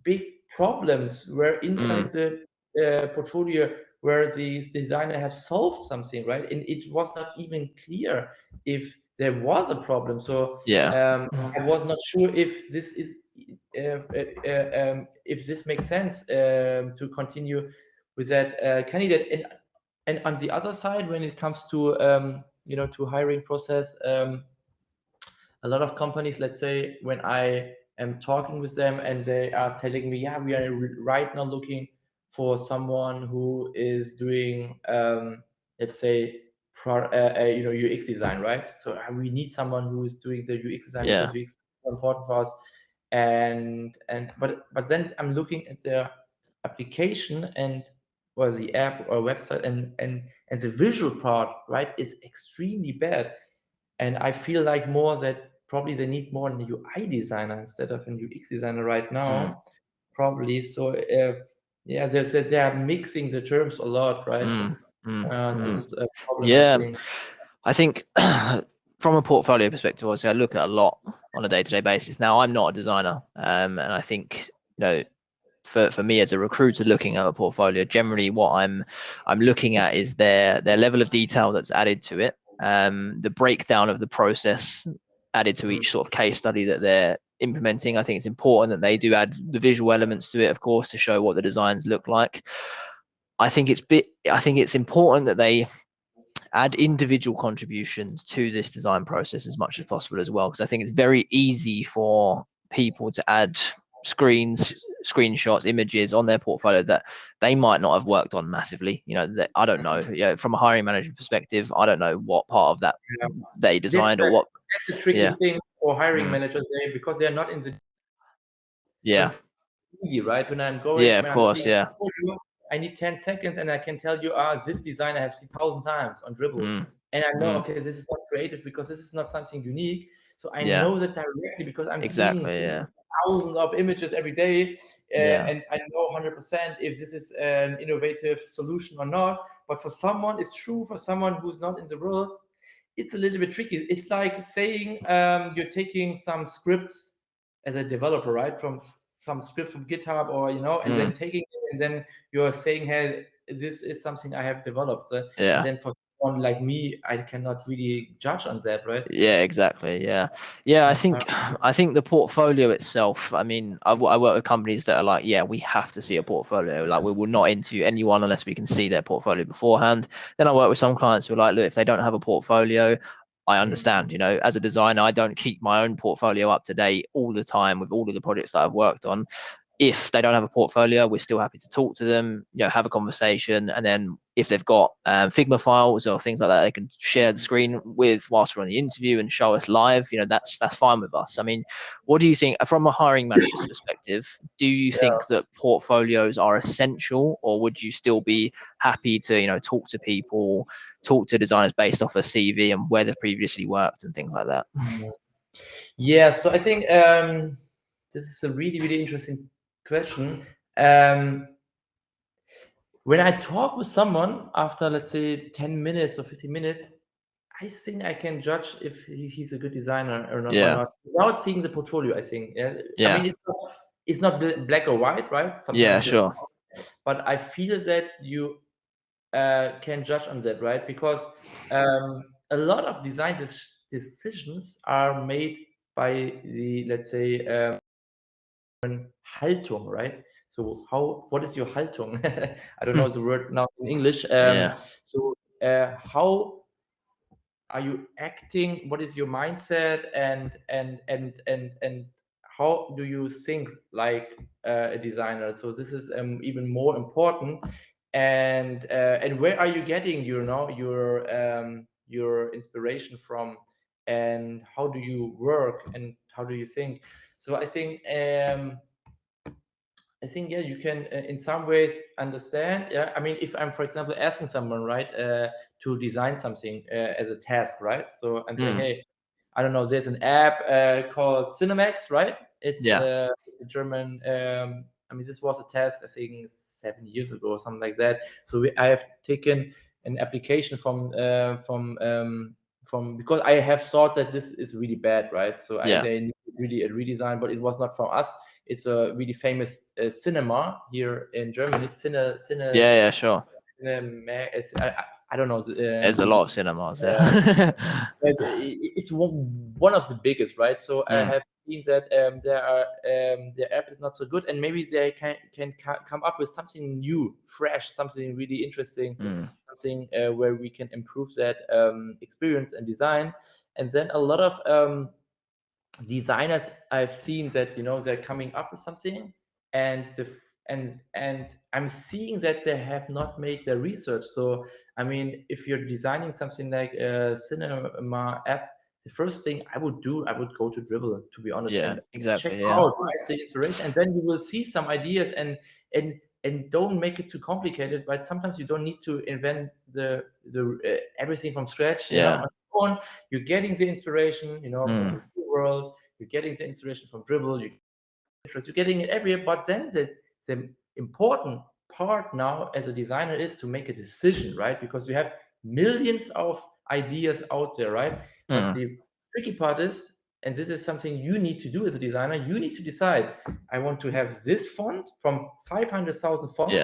big problems where inside the portfolio where the designer has solved something, right? And it was not even clear if there was a problem. So I was not sure if this is if this makes sense to continue with that candidate. And on the other side, when it comes to to hiring process, a lot of companies, let's say, when I am talking with them and they are telling me, yeah, we are right now looking for someone who is doing, let's say, UX design, right? So we need someone who is doing the UX design because UX is important for us. But then I'm looking at their application or the app or website and the visual part, right, is extremely bad. And I feel like more that probably they need more an UI designer instead of an UX designer right now, probably. So they are mixing the terms a lot, right? This is a problem,
I think from a portfolio perspective, obviously, I look at a lot on a day-to-day basis. Now, I'm not a designer, and I think for me as a recruiter looking at a portfolio, generally what I'm looking at is their level of detail that's added to it, the breakdown of the process added to each sort of case study that they're implementing. I think it's important that they do add the visual elements to it, of course, to show what the designs look like. I think it's important that they add individual contributions to this design process as much as possible as well, because I think it's very easy for people to add screenshots, images on their portfolio that they might not have worked on massively. That I don't know. From a hiring manager perspective, I don't know what part of that they designed or what.
That's the tricky thing for hiring managers because they are not in the easy, right? When I'm going,
of course,
I need 10 seconds and I can tell you, this design I have seen 1,000 times on Dribbble. And I know, okay, this is not creative because this is not something unique. So I know that directly because I'm seeing thousands of images every day. And I know 100% if this is an innovative solution or not. But for someone, it's true. For someone who's not in the world, it's a little bit tricky. It's like saying you're taking some scripts as a developer, right? From some script from GitHub or, and then taking it and then you're saying, hey, this is something I have developed. And then for someone like me, I cannot really judge on that, right?
Yeah, exactly. Yeah. I think the portfolio itself, I mean, I work with companies that are like, yeah, we have to see a portfolio. Like, we will not interview anyone unless we can see their portfolio beforehand. Then I work with some clients who are like, look, if they don't have a portfolio, I understand, as a designer, I don't keep my own portfolio up to date all the time with all of the projects that I've worked on. If they don't have a portfolio, we're still happy to talk to them, have a conversation. And then if they've got Figma files or things like that, they can share the screen with whilst we're on the interview and show us live. That's fine with us. I mean, what do you think from a hiring manager's perspective? Do you think that portfolios are essential, or would you still be happy to, talk to people, talk to designers based off a CV and where they've previously worked and things like that?
Yeah, so I think this is a really, really interesting question. When I talk with someone after, let's say, 10 minutes or 15 minutes, I think I can judge if he's a good designer or not without seeing the portfolio, I think. I mean, it's not black or white, right? Sometimes
Sure.
but I feel that you can judge on that, right? Because a lot of design decisions are made by the, let's say, Haltung, right? So what is your Haltung? I don't know the word now in English. So how are you acting? What is your mindset? And how do you think like a designer? So this is even more important. And where are you getting your inspiration from? And how do you work? And how do you think? So I think yeah, you can in some ways understand. Yeah, I mean, if I'm, for example, asking someone, right, to design something as a task, right? So I'm saying, hey, I don't know, there's an app called Cinemax, right? It's a German. I mean, this was a task I think 7 years ago or something like that. So I have taken an application from because I have thought that this is really bad, right? So they need really a redesign, but it was not from us. It's a really famous cinema here in Germany.
Sure.
I don't know.
There's a lot of cinemas there.
It's one of the biggest, right? So I have seen that their app is not so good, and maybe they can come up with something new, fresh, something really interesting, something where we can improve that experience and design. And then a lot of designers I've seen that they're coming up with something, and and I'm seeing that they have not made their research. So I mean, if you're designing something like a cinema app, the first thing I would do, I would go to Dribble, to be honest, and
exactly.
check out, right, the inspiration, and then you will see some ideas, and don't make it too complicated. But sometimes you don't need to invent the everything from scratch. On your own, you're getting the inspiration, from the real world. You're getting the inspiration from Dribble. You're getting it everywhere. But then the important part now as a designer is to make a decision, right? Because you have millions of ideas out there, right? But the tricky part is, and this is something you need to do as a designer, you need to decide, I want to have this font from 500,000 fonts.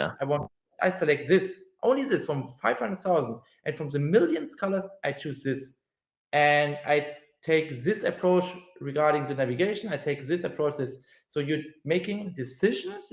I select this, only this from 500,000. And from the millions colors, I choose this. And I take this approach regarding the navigation. I take this approach. So you're making decisions,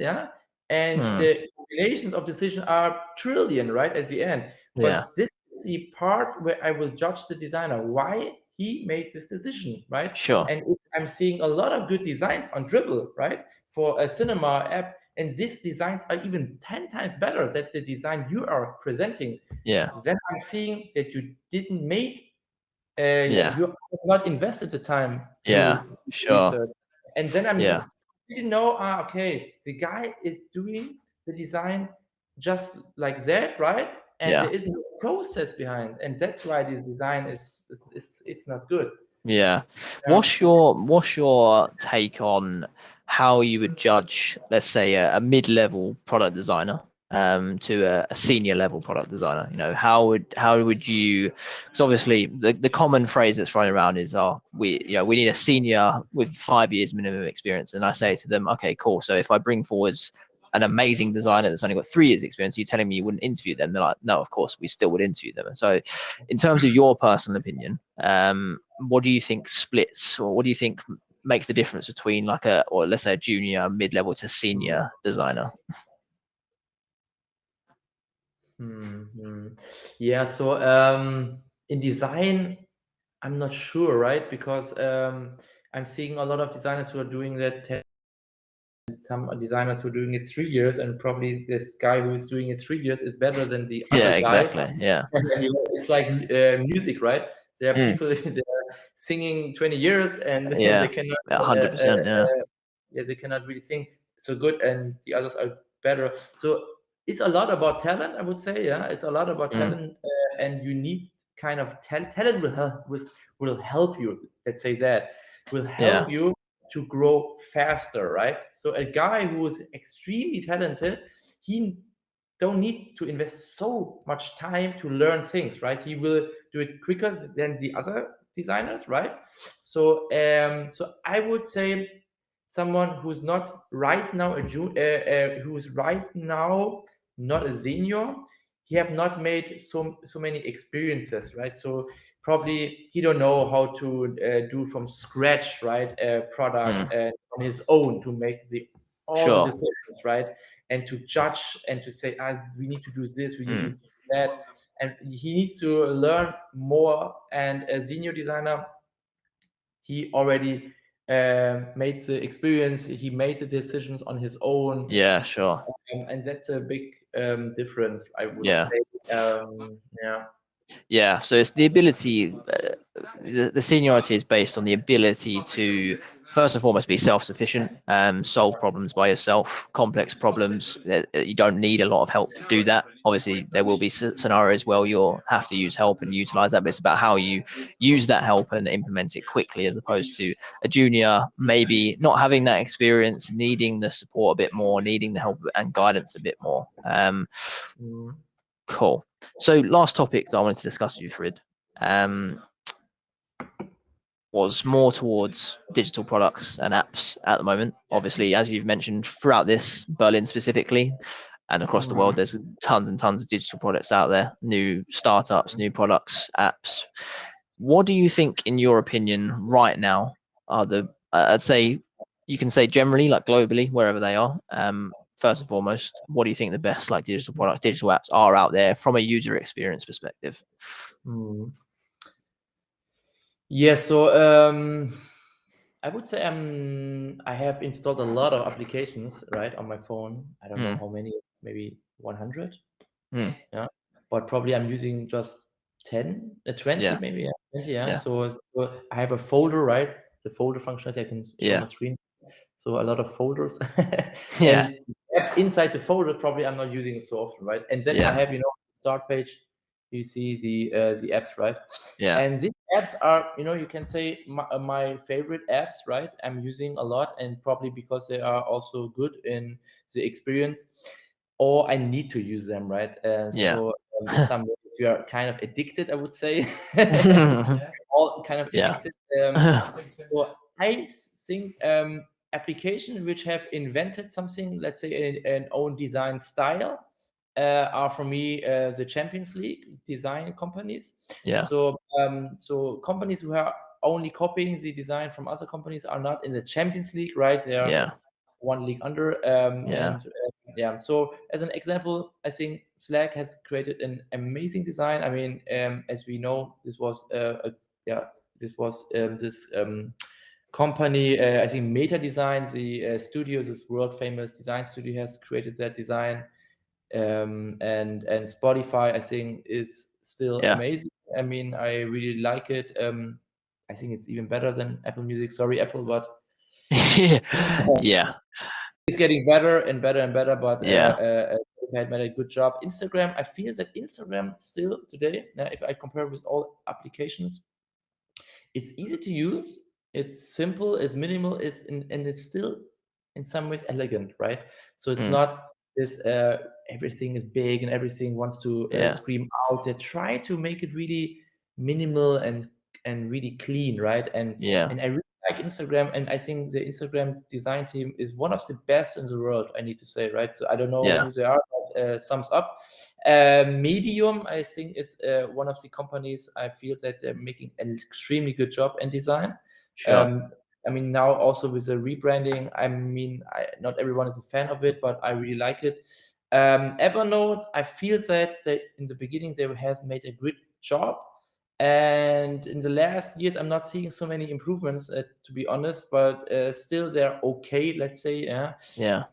and the combinations of decisions are trillion, right, at the end. But this is the part where I will judge the designer, why he made this decision, right?
Sure.
And I'm seeing a lot of good designs on Dribble, right, for a cinema app, and these designs are even 10 times better than the design you are presenting. Then I'm seeing that you didn't make you have not invested the time to research. And then I'm didn't know, okay, the guy is doing the design just like that, right? And there is no process behind, and that's why this design is it's not good.
What's your take on how you would judge, let's say, a mid-level product designer to a senior level product designer? How would you, because obviously the common phrase that's thrown around is, we need a senior with 5 years minimum experience. And I say to them, okay, cool. So if I bring forwards an amazing designer that's only got 3 years experience, you're telling me you wouldn't interview them? They're like, no, of course we still would interview them. And so in terms of your personal opinion, what do you think splits, or what do you think makes the difference between like or let's say a junior, mid-level to senior designer?
Yeah, so in design, I'm not sure, right? Because I'm seeing a lot of designers who are doing that. Some designers who are doing it 3 years, and probably this guy who is doing it 3 years is better than the other guy.
Exactly. Yeah.
It's like music, right? There are people that are singing 20 years and
Yeah.
they cannot
100%. Yeah.
they cannot really sing so good, and the others are better. So it's a lot about talent, I would say. Yeah, it's a lot about talent, and you need kind of talent will help you. Let's say that will help you to grow faster, right? So a guy who is extremely talented, he don't need to invest so much time to learn things, right? He will do it quicker than the other designers, right? So so I would say someone who's not right now who's right now not a senior, he have not made so many experiences, right? So probably he don't know how to do from scratch, right, a product on his own to make all the decisions, right, and to judge and to say, we need to do this, we need to do that, and he needs to learn more. And a senior designer, he already made the experience, he made the decisions on his own.
Yeah, sure.
And that's a big difference, I would say.
Yeah, so it's the ability, the seniority is based on the ability to first and foremost be self-sufficient, solve problems by yourself, complex problems. You don't need a lot of help to do that. Obviously there will be scenarios where you'll have to use help and utilize that, but it's about how you use that help and implement it quickly, as opposed to a junior maybe not having that experience, needing the support a bit more, needing the help and guidance a bit more. Cool. So last topic that I wanted to discuss with you, Farid, was more towards digital products and apps at the moment. Obviously, as you've mentioned throughout this, Berlin specifically, and across the world, there's tons and tons of digital products out there, new startups, new products, apps. What do you think, in your opinion, right now are I'd say you can say generally, like globally, wherever they are, first and foremost, what do you think the best like digital products, digital apps are out there from a user experience perspective?
Yeah, so I would say I have installed a lot of applications, right, on my phone. I don't know how many, maybe 100. Yeah, but probably I'm using just 10, 20, maybe 20. Yeah. So I have a folder, right? The folder functionality I can show on the screen. So a lot of folders and apps inside the folder probably I'm not using so often, right? And then I have, start page, you see the apps, right? And these apps are, you can say my favorite apps, right? I'm using a lot, and probably because they are also good in the experience, or I need to use them, right? So in some ways we are kind of addicted, I would say. All kind of addicted. So I think applications which have invented something, let's say an own design style, are for me the Champions League design companies. So so companies who are only copying the design from other companies are not in the Champions League, right? They are one league under. And so as an example, I think Slack has created an amazing design. I mean, as we know, this was this company, I think Meta Design, the studio, this world famous design studio, has created that design. And Spotify, I think, is still amazing. I mean, I really like it. I think it's even better than Apple Music. Sorry, Apple, but it's getting better and better and better. But had made a good job. Instagram, I feel that Instagram still today, if I compare with all applications, it's easy to use, it's simple, it's minimal, and it's still in some ways elegant, right? So it's not this everything is big and everything wants to scream out. They try to make it really minimal and really clean, right? And I really like Instagram, and I think the Instagram design team is one of the best in the world, I need to say, right? So I don't know
Yeah.
who they are, but thumbs up. Medium, I think, is one of the companies I feel that they're making an extremely good job in design.
Sure.
I mean, now also with the rebranding, I mean, not everyone is a fan of it, but I really like it. Evernote, I feel that in the beginning they has made a good job, and in the last years I'm not seeing so many improvements, to be honest, but still they're okay, let's say. Yeah.
Yeah.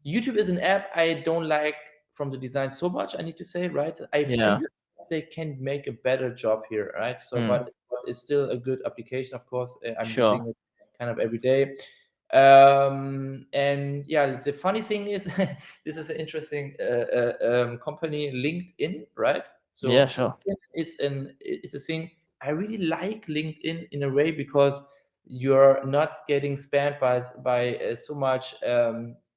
YouTube is an app I don't like from the design so much, I need to say, right? I
Yeah.
feel they can make a better job here, right? So,
Mm.
but it's still a good application, of course. I'm
Sure.
using it kind of every day. And yeah, the funny thing is, this is an interesting company, LinkedIn, right? So
Yeah, sure.
LinkedIn is a thing. I really like LinkedIn in a way because you're not getting spammed by so much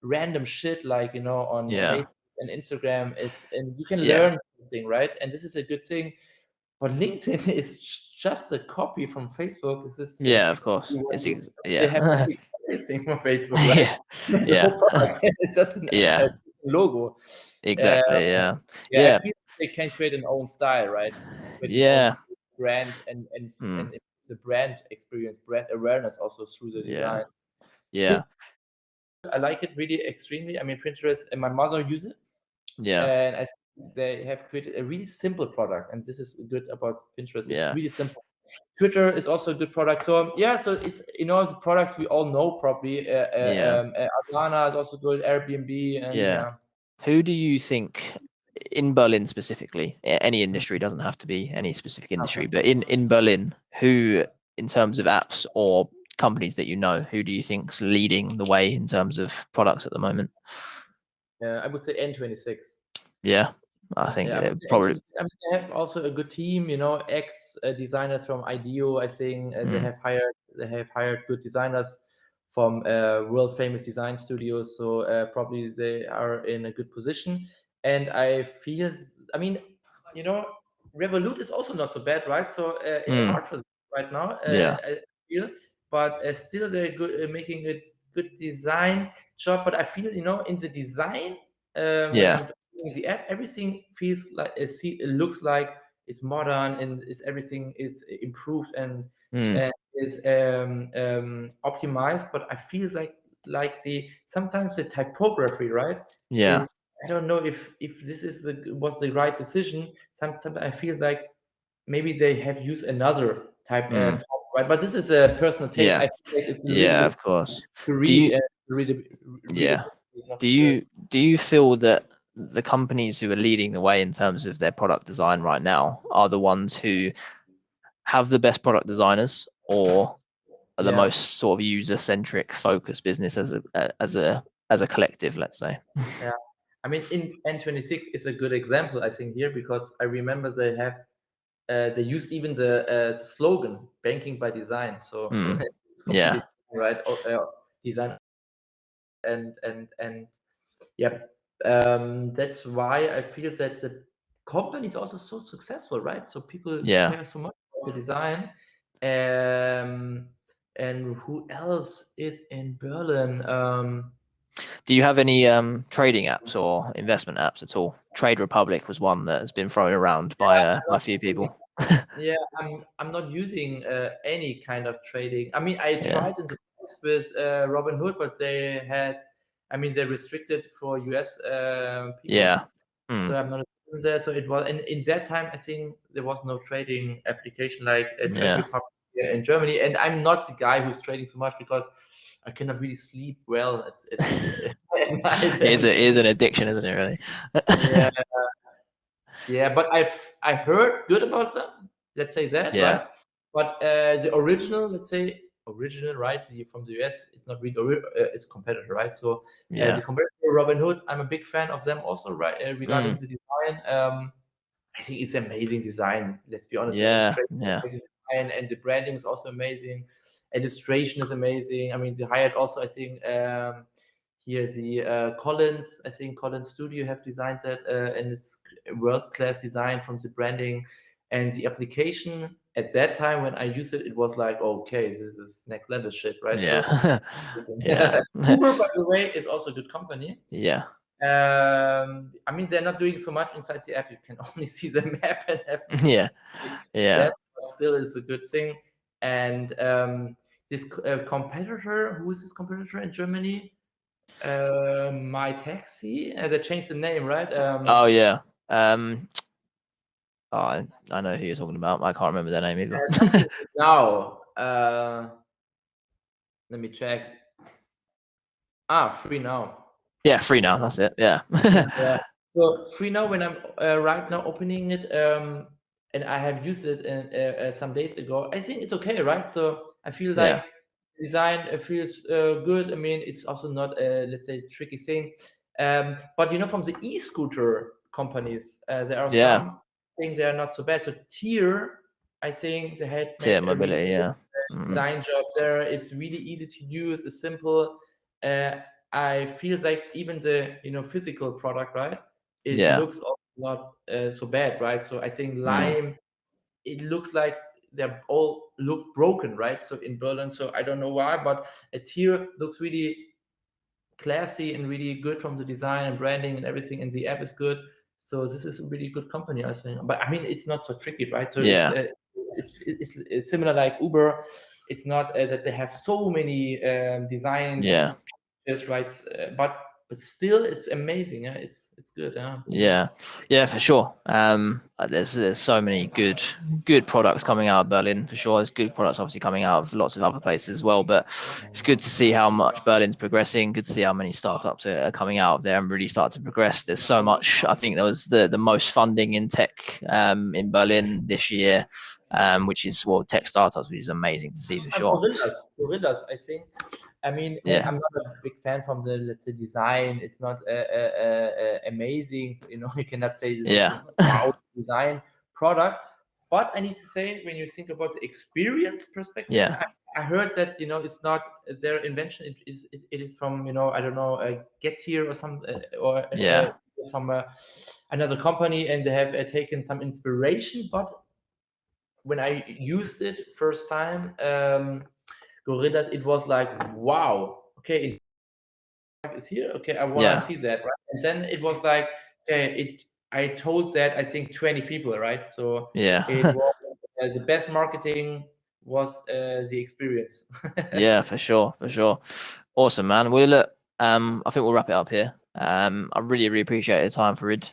random shit like on
Yeah.
Facebook and Instagram. And you can
Yeah.
learn something, right? And this is a good thing. But LinkedIn is just a copy from Facebook. This is
Yeah, of course.
they have
Yeah.
everything from Facebook, right?
Yeah.
The
Yeah.
whole product. It's just
Yeah.
a logo. Uh,
Exactly. Yeah.
yeah, I
Yeah.
feel they can create an own style, right? Create an own
Yeah.
brand and
Mm.
the brand experience, brand awareness also through the
Yeah.
design.
Yeah.
I like it really extremely. I mean, Pinterest and my mother use it,
Yeah.
and I think they have created a really simple product. And this is good about Pinterest. It's
Yeah.
really simple. Twitter is also a good product. So yeah, so it's the products we all know probably.
Yeah.
Asana is also good. Airbnb and
Yeah. Who do you think in Berlin specifically, any industry, doesn't have to be any specific industry, but in Berlin, who in terms of apps or companies that you know, who do you think's leading the way in terms of products at the moment?
I would say N26.
Yeah, I think
Yeah, I would say
probably.
N26. I mean, they have also a good team. Ex designers from IDEO. I think
Mm,
they have hired good designers from world famous design studios. So probably they are in a good position. And I feel, I mean, you know, Revolut is also not so bad, right? So it's
mm,
hard for them right now.
yeah,
I feel, but still they're good, making a good design job. But I feel, in the design, when
yeah,
I'm in the app, everything feels like it looks like it's modern and everything is improved
mm,
and is optimized. But I feel like the sometimes the typography, right,
yeah,
is I don't know if this was the right decision. Sometimes I feel like maybe they have used another type
mm,
font, right? But this is a personal taste. I
yeah,
feel like it's a little
yeah,
bit
of course.
to
Do you,
read it
yeah,
is not
do
so good.
you feel that the companies who are leading the way in terms of their product design right now are the ones who have the best product designers, or are the
Yeah.
most sort of user centric focused business as a collective, let's say?
Yeah. I mean, in N26 is a good example, I think, here because I remember they used even the slogan "Banking by Design," so
Mm,
it's completely
yeah,
right. Design and yeah, that's why I feel that the company is also so successful, right? So people
yeah.
care so much about the design. Um, and who else is in Berlin?
Do you have any trading apps or investment apps at all? Trade Republic was one that has been thrown around by a few people.
Yeah, I'm not using any kind of trading. I mean, I
Yeah,
tried in the past with Robinhood, but they restricted for US people.
yeah, mm,
So I'm not using there. So it was, and in that time, I think there was no trading application like Trade
yeah.
Republic here in Germany. And I'm not the guy who's trading so much because I cannot really sleep well. It's at night.
It is an addiction, isn't it? Really?
Yeah. Yeah, but I heard good about them. Let's say that,
Yeah,
right? But the original, let's say original, right? From the US, it's not really it's a competitor, right? So the
yeah,
competitor Robinhood, I'm a big fan of them also, right? Regarding
mm,
the design, I think it's amazing design. Let's be honest, it's a
yeah,
great
yeah,
amazing design, and the branding is also amazing. Illustration is amazing. I mean, they hired also, I think, here the Collins. I think Collins Studio have designed that, and it's world class design from the branding. And the application at that time when I used it, it was like, okay, this is next level shit, right?
Yeah.
So
Yeah.
Uber, by the way, is also a good company.
Yeah.
I mean, they're not doing so much inside the app. You can only see the map and have to
Yeah. Yeah.
that, but still is a good thing. And this competitor, who is this competitor in Germany? My Taxi. They changed the name, right?
Oh yeah. Oh, I know who you're talking about. I can't remember their name either.
Something now. Let me check. Free now.
Yeah, free now. That's it. Yeah.
Yeah. So free now, when I'm right now opening it, and I have used it some days ago, I think it's okay, right? So I feel
Yeah.
like design feels good. I mean, it's also not let's say tricky thing. But from the e-scooter companies, there are
Yeah.
some things that are not so bad. So Tier, I think they had
Tier
made a really
mobility.
good
Yeah.
design job there. It's really easy to use. It's simple. I feel like even the physical product, right? It
Yeah.
looks also not so bad, right? So I think
Mm.
Lime, it looks like they're all look broken, right? So in Berlin, so I don't know why, but a Tier looks really classy and really good from the design and branding and everything, and the app is good. So this is a really good company, I think. But I mean, it's not so tricky, right? So
Yeah.
it's similar like Uber. It's not that they have so many design
Yeah.
right? But still, it's amazing. Yeah, it's good. Yeah.
Yeah, yeah, for sure. There's so many good products coming out of Berlin for sure. There's good products obviously coming out of lots of other places as well. But it's good to see how much Berlin's progressing. Good to see how many startups are coming out of there and really start to progress. There's so much. I think there was the most funding in tech in Berlin this year, which is tech startups, which is amazing to see for
And
sure.
gorillas, I think. I mean,
Yeah,
I'm not a big fan from the, let's say, design. It's not amazing. You cannot say this is
yeah,
a wow design product. But I need to say, when you think about the experience perspective,
yeah,
I heard that it's not their invention. It is from I don't know, Get Here or some or
yeah,
from another company, and they have taken some inspiration. But when I used it first time, gorillas, it was like, wow, okay, it's here, okay, I want to
yeah,
see that, right? And then it was like, I told that, I think 20 people, right? So it
yeah.
was the best marketing was the experience.
Yeah, for sure, for sure. Awesome, man. Well, look, I think we'll wrap it up here. I really, really appreciate your time, Farid.